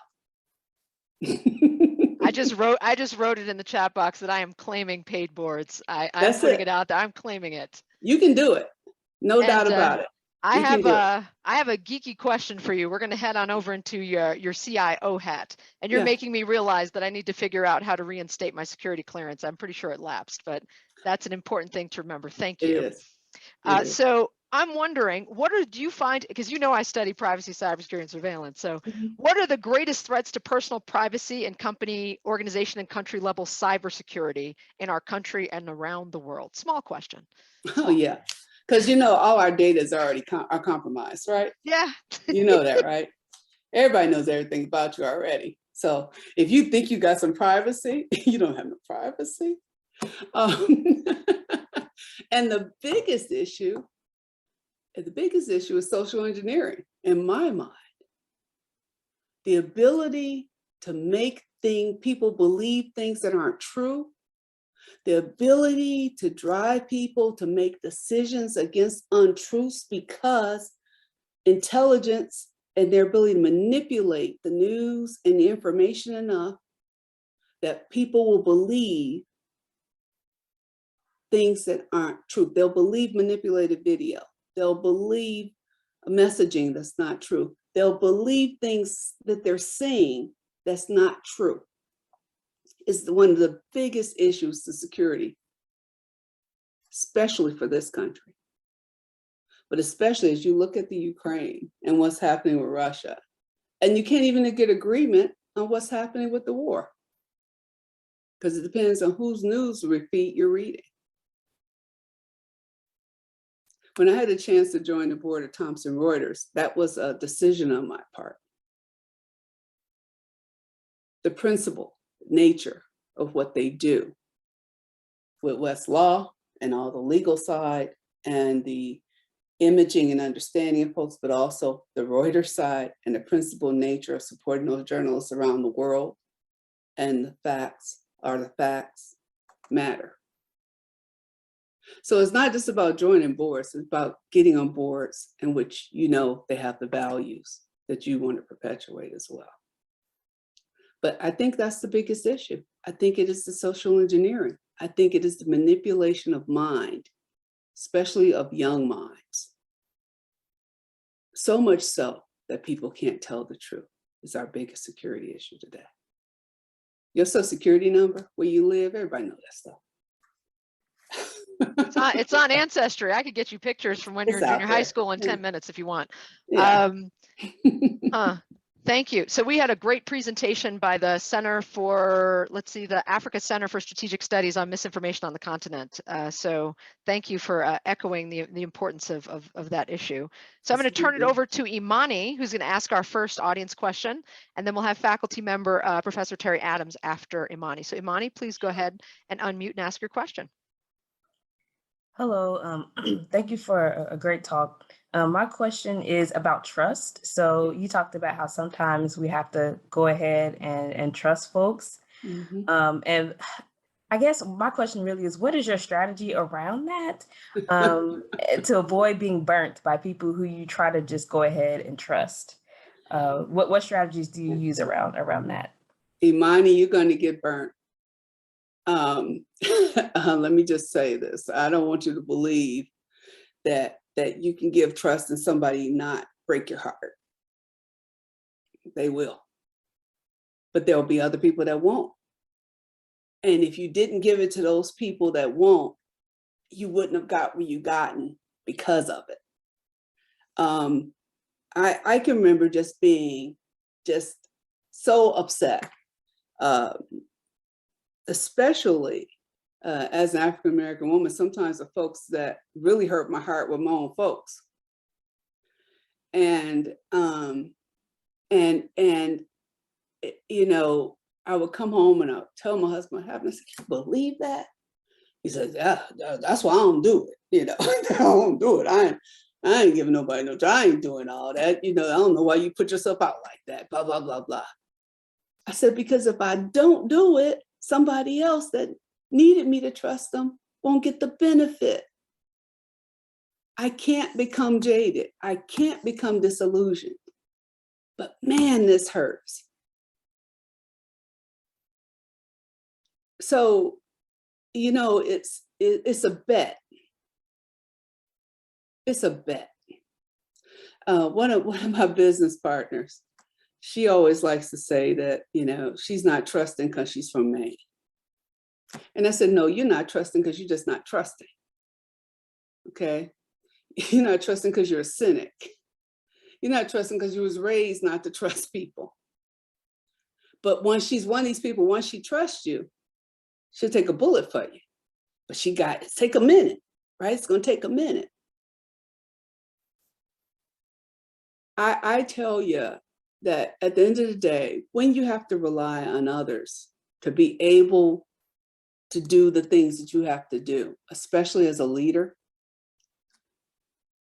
I just wrote it in the chat box that I am claiming paid boards. I'm That's putting it. it out there. I'm claiming it. You can do it. No And, doubt about it. I You can do it. have a geeky question for you. We're going to head on over into your CIO hat, and you're Yeah. making me realize that I need to figure out how to reinstate my security clearance. I'm pretty sure it lapsed, but that's an important thing to remember. Thank It you. is. It is. So I'm wondering, do you find, because you know I study privacy, cybersecurity, and surveillance. So Mhm. what are the greatest threats to personal privacy and company, organization, and country level cybersecurity in our country and around the world? Small question. Oh yeah, because all our data is already are compromised, right? Yeah. You know that, right? Everybody knows everything about you already. So if you think you got some privacy, you don't have no privacy. And the biggest issue is social engineering, in my mind. The ability to make people believe things that aren't true, the ability to drive people to make decisions against untruths because intelligence and their ability to manipulate the news and the information enough that people will believe things that aren't true. They'll believe manipulated video. They'll believe messaging that's not true. They'll believe things that they're saying that's not true. It's one of the biggest issues to security, especially for this country. But especially as you look at the Ukraine and what's happening with Russia, and you can't even get agreement on what's happening with the war, because it depends on whose news feed you're reading. When I had a chance to join the board of Thomson Reuters, that was a decision on my part. The principle, nature of what they do with Westlaw and all the legal side and the imaging and understanding of folks, but also the Reuters side and the principal nature of supporting those journalists around the world. And the facts are the facts. matter. So it's not just about joining boards, it's about getting on boards in which you know they have the values that you want to perpetuate as well. But I think that's the biggest issue. I think it is the social engineering. I think it is the manipulation of mind, especially of young minds. So much so that people can't tell the truth is our biggest security issue today. Your social security number, where you live, everybody knows that stuff. It's on Ancestry. I could get you pictures from when you're in It's out junior high there. school in 10 minutes if you want. Yeah. Thank you. So we had a great presentation by the Center for, let's see, the Africa Center for Strategic Studies on Misinformation on the Continent. So thank you for echoing the importance of that issue. So I'm going to turn it over to Imani, who's going to ask our first audience question, and then we'll have faculty member Professor Terry Adams after Imani. So Imani, please go ahead and unmute and ask your question. Hello, thank you for a great talk. My question is about trust. So you talked about how sometimes we have to go ahead and trust folks. Mm-hmm. And I guess my question really is, what is your strategy around that to avoid being burnt by people who you try to just go ahead and trust? What strategies do you use around that? Imani, you're going to get burnt. Let me just say this. I don't want you to believe that you can give trust and somebody not break your heart. They will. But there'll be other people that won't. And if you didn't give it to those people that won't, you wouldn't have got where you gotten because of it. I can remember just being just so upset, especially as an African-American woman. Sometimes the folks that really hurt my heart were my own folks. And you know, I would come home and I would tell my husband what happened. I said, "Can you believe that?" He says, "Yeah, that's why I don't do it. You know, I don't do it. I ain't giving nobody no job. I ain't doing all that. You know, I don't know why you put yourself out like that, blah, blah, blah, blah." I said, because if I don't do it, somebody else that needed me to trust them won't get the benefit. I can't become jaded. I can't become disillusioned. But man, this hurts. So, you know, it's a bet. It's a bet. One of my business partners, she always likes to say that, you know, she's not trusting because she's from Maine. And I said, no, you're not trusting because you're just not trusting. Okay? You're not trusting because you're a cynic. You're not trusting because you was raised not to trust people. But once she's one of these people, once she trusts you, she'll take a bullet for you. But it's take a minute, right? It's going to take a minute. I tell you that at the end of the day, when you have to rely on others to be able to do the things that you have to do, especially as a leader,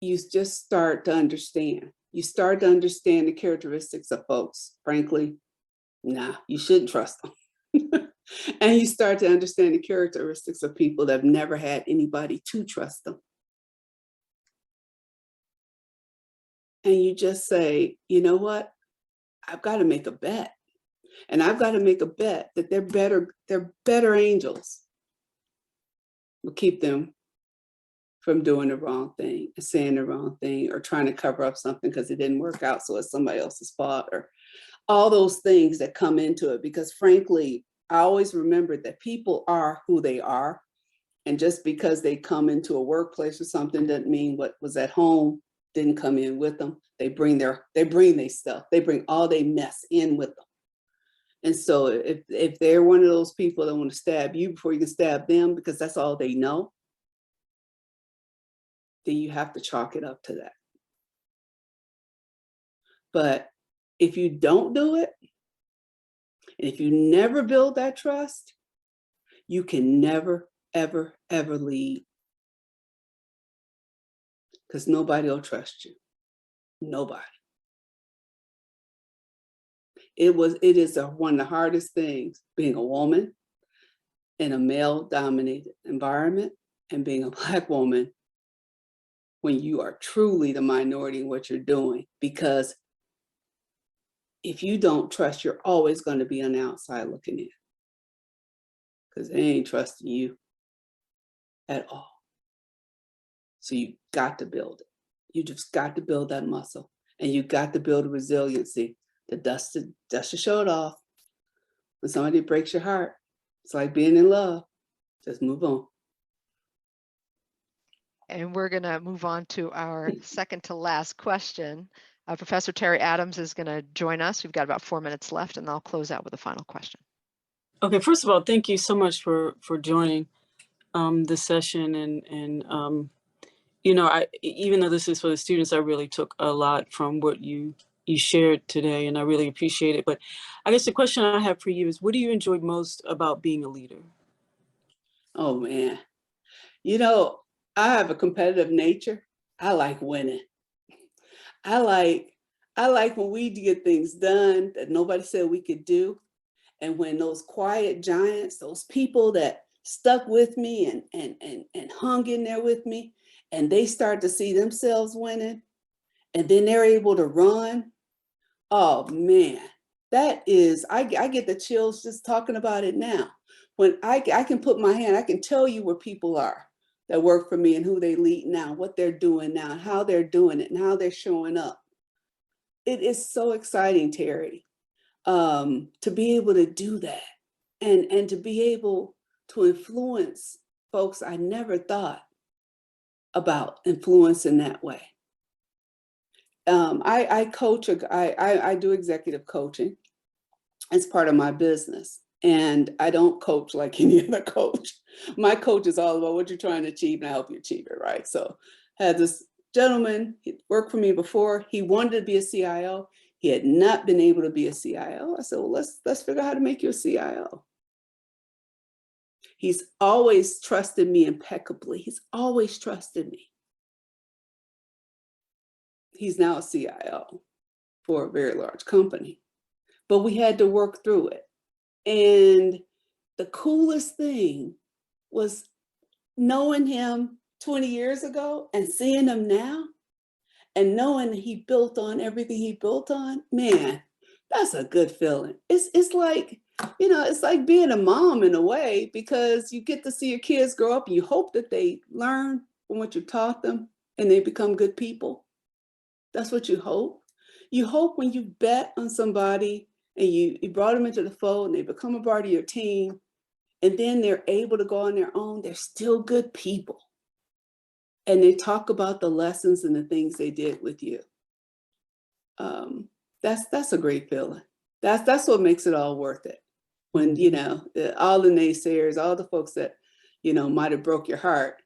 you just start to understand. You start to understand the characteristics of folks. Frankly, nah, you shouldn't trust them. And you start to understand the characteristics of people that have never had anybody to trust them. And you just say, you know what? I've got to make a bet. And I've got to make a bet that they're better angels. Will keep them from doing the wrong thing, saying the wrong thing, or trying to cover up something because it didn't work out, so it's somebody else's fault, or all those things that come into it. Because frankly, I always remember that people are who they are. And just because they come into a workplace or something doesn't mean what was at home didn't come in with them. They bring their stuff. They bring all their mess in with them. And so if they're one of those people that want to stab you before you can stab them because that's all they know, then you have to chalk it up to that. But if you don't do it, and if you never build that trust, you can never, ever, ever lead. Because nobody will trust you. Nobody. It is one of the hardest things being a woman, in a male-dominated environment and being a Black woman when you are truly the minority in what you're doing. Because if you don't trust, you're always going to be on the outside looking in, because they ain't trusting you at all. So you got to build it. You just got to build that muscle, and you got to build a resiliency. The dust to show it off. When somebody breaks your heart, it's like being in love. Just move on. And we're going to move on to our second to last question. Professor Terry Adams is going to join us. We've got about 4 minutes left, and I'll close out with a final question. Okay, first of all, thank you so much for joining this session. And you know, even though this is for the students, I really took a lot from what you shared today, and I really appreciate it. But I guess the question I have for you is, what do you enjoy most about being a leader? Oh man, you know, I have a competitive nature. I like winning. I like when we get things done that nobody said we could do. And when those quiet giants, those people that stuck with me and hung in there with me, and they start to see themselves winning, and then they're able to run. Oh man, that is, I get the chills just talking about it now. When I can put my hand, I can tell you where people are that work for me and who they lead now, what they're doing now, and how they're doing it and how they're showing up. It is so exciting, Terry, to be able to do that and to be able to influence folks I never thought about influencing that way. I coach, I do executive coaching as part of my business. And I don't coach like any other coach. My coach is all about what you're trying to achieve and I help you achieve it, right? So I had this gentleman, he worked for me before. He wanted to be a CIO. He had not been able to be a CIO. I said, well, let's figure out how to make you a CIO. He's always trusted me impeccably. He's always trusted me. He's now a CIO for a very large company, but we had to work through it. And the coolest thing was knowing him 20 years ago and seeing him now and knowing he built on everything he built on. Man, that's a good feeling. It's like, you know, it's like being a mom in a way, because you get to see your kids grow up and you hope that they learn from what you taught them and they become good people. That's what you hope. You hope when you bet on somebody and you brought them into the fold and they become a part of your team, and then they're able to go on their own, they're still good people. And they talk about the lessons and the things they did with you. That's a great feeling. That's what makes it all worth it. When, you know, all the naysayers, all the folks that, you know, might have broke your heart,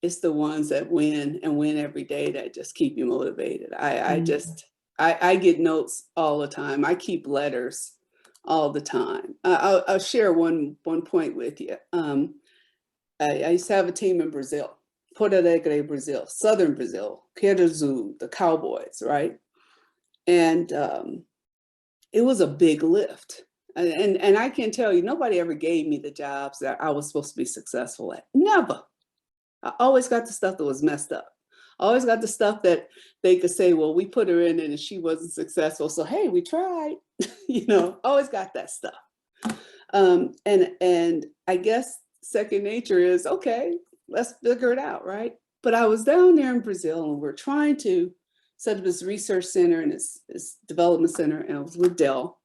it's the ones that win and win every day that just keep you motivated. I get notes all the time. I keep letters all the time. I'll share one point with you. I used to have a team in Brazil, Porto Alegre, Brazil, Southern Brazil, Queiroz, the Cowboys, right? And it was a big lift. And I can tell you, nobody ever gave me the jobs that I was supposed to be successful at. Never. I always got the stuff that was messed up. I always got the stuff that they could say, well, we put her in and she wasn't successful. So, hey, we tried, you know, always got that stuff. And I guess second nature is, okay, let's figure it out, right? But I was down there in Brazil and we're trying to set up this research center and this development center, and I was with Dell.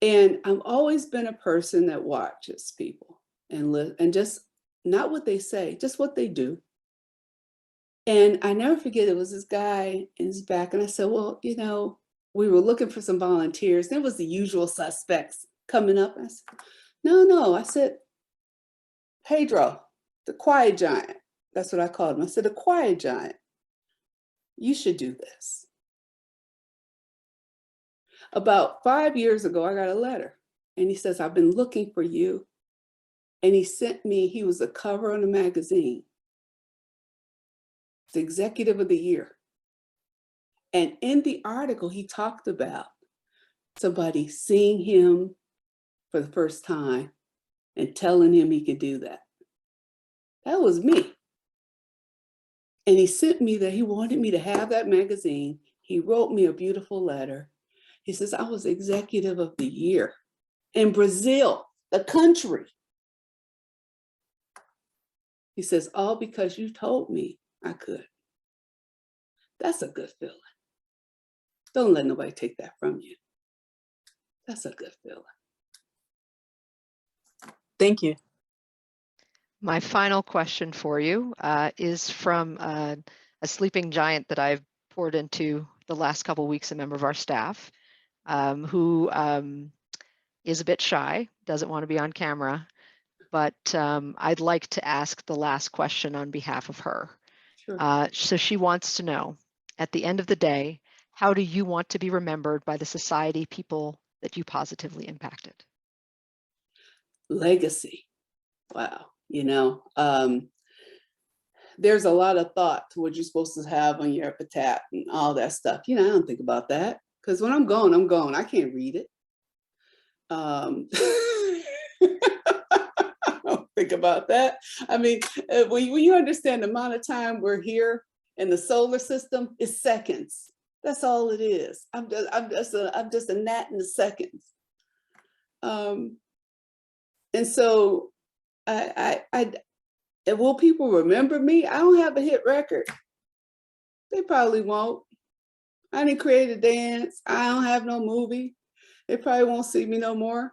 And I've always been a person that watches people and just not what they say, just what they do. And I never forget, it was this guy in his back, and I said, well, you know, we were looking for some volunteers. There was the usual suspects coming up. And I said, no. I said, Pedro, the quiet giant. That's what I called him. I said, the quiet giant, you should do this. About 5 years ago, I got a letter, and he says, I've been looking for you. And he sent me, he was a cover on a magazine, the executive of the year. And in the article, he talked about somebody seeing him for the first time and telling him he could do that. That was me. And he sent me that he wanted me to have that magazine. He wrote me a beautiful letter. He says, I was executive of the year in Brazil, the country. He says, all because you told me I could. That's a good feeling. Don't let nobody take that from you. That's a good feeling. Thank you. My final question for you is from a sleeping giant that I've poured into the last couple of weeks, a member of our staff who is a bit shy, doesn't want to be on camera, but I'd like to ask the last question on behalf of her. Sure. So she wants to know, at the end of the day, how do you want to be remembered by the society, people that you positively impacted? Legacy. Wow. You know, there's a lot of thought to what you're supposed to have on your epitaph and all that stuff. You know, I don't think about that because when I'm gone, I'm gone. I can't read it. I don't think about that. I mean, when you understand the amount of time we're here in the solar system, it's seconds. That's all it is. I'm just a gnat in the seconds. And so will people remember me? I don't have a hit record. They probably won't. I didn't create a dance. I don't have no movie. They probably won't see me no more.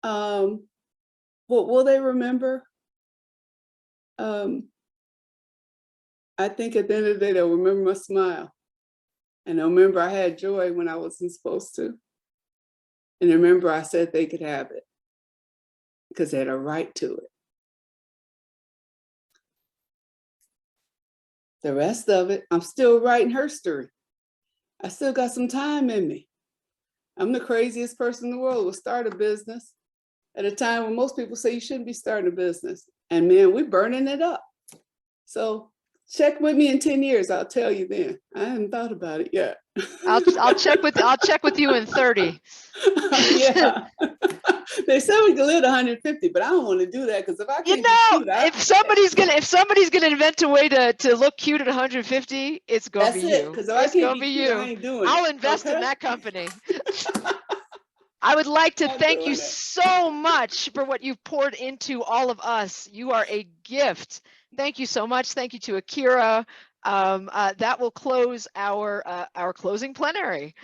What will they remember? I think at the end of the day, they'll remember my smile. And they'll remember I had joy when I wasn't supposed to. And remember I said they could have it because they had a right to it. The rest of it, I'm still writing her story. I still got some time in me. I'm the craziest person in the world who start a business at a time when most people say you shouldn't be starting a business. And man, we're burning it up. So check with me in 10 years. I'll tell you then. I haven't thought about it yet. I'll check with you in 30. Yeah. They said we could live to 150, but I don't want to do that because if I can't You be know, cute, if somebody's gonna invent a way to look cute at 150, it's gonna that's be it. you. Because if I It's can't gonna be be cute, I you. ain't doing it. I'll invest in Okay? that company. I would like to Not thank you doing it. so much for what you've poured into all of us. You are a gift. Thank you so much. Thank you to Akira. That will close our closing plenary.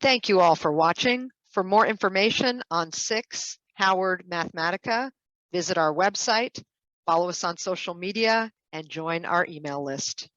Thank you all for watching. For more information on SICSS-Howard Mathematica, visit our website, follow us on social media, and join our email list.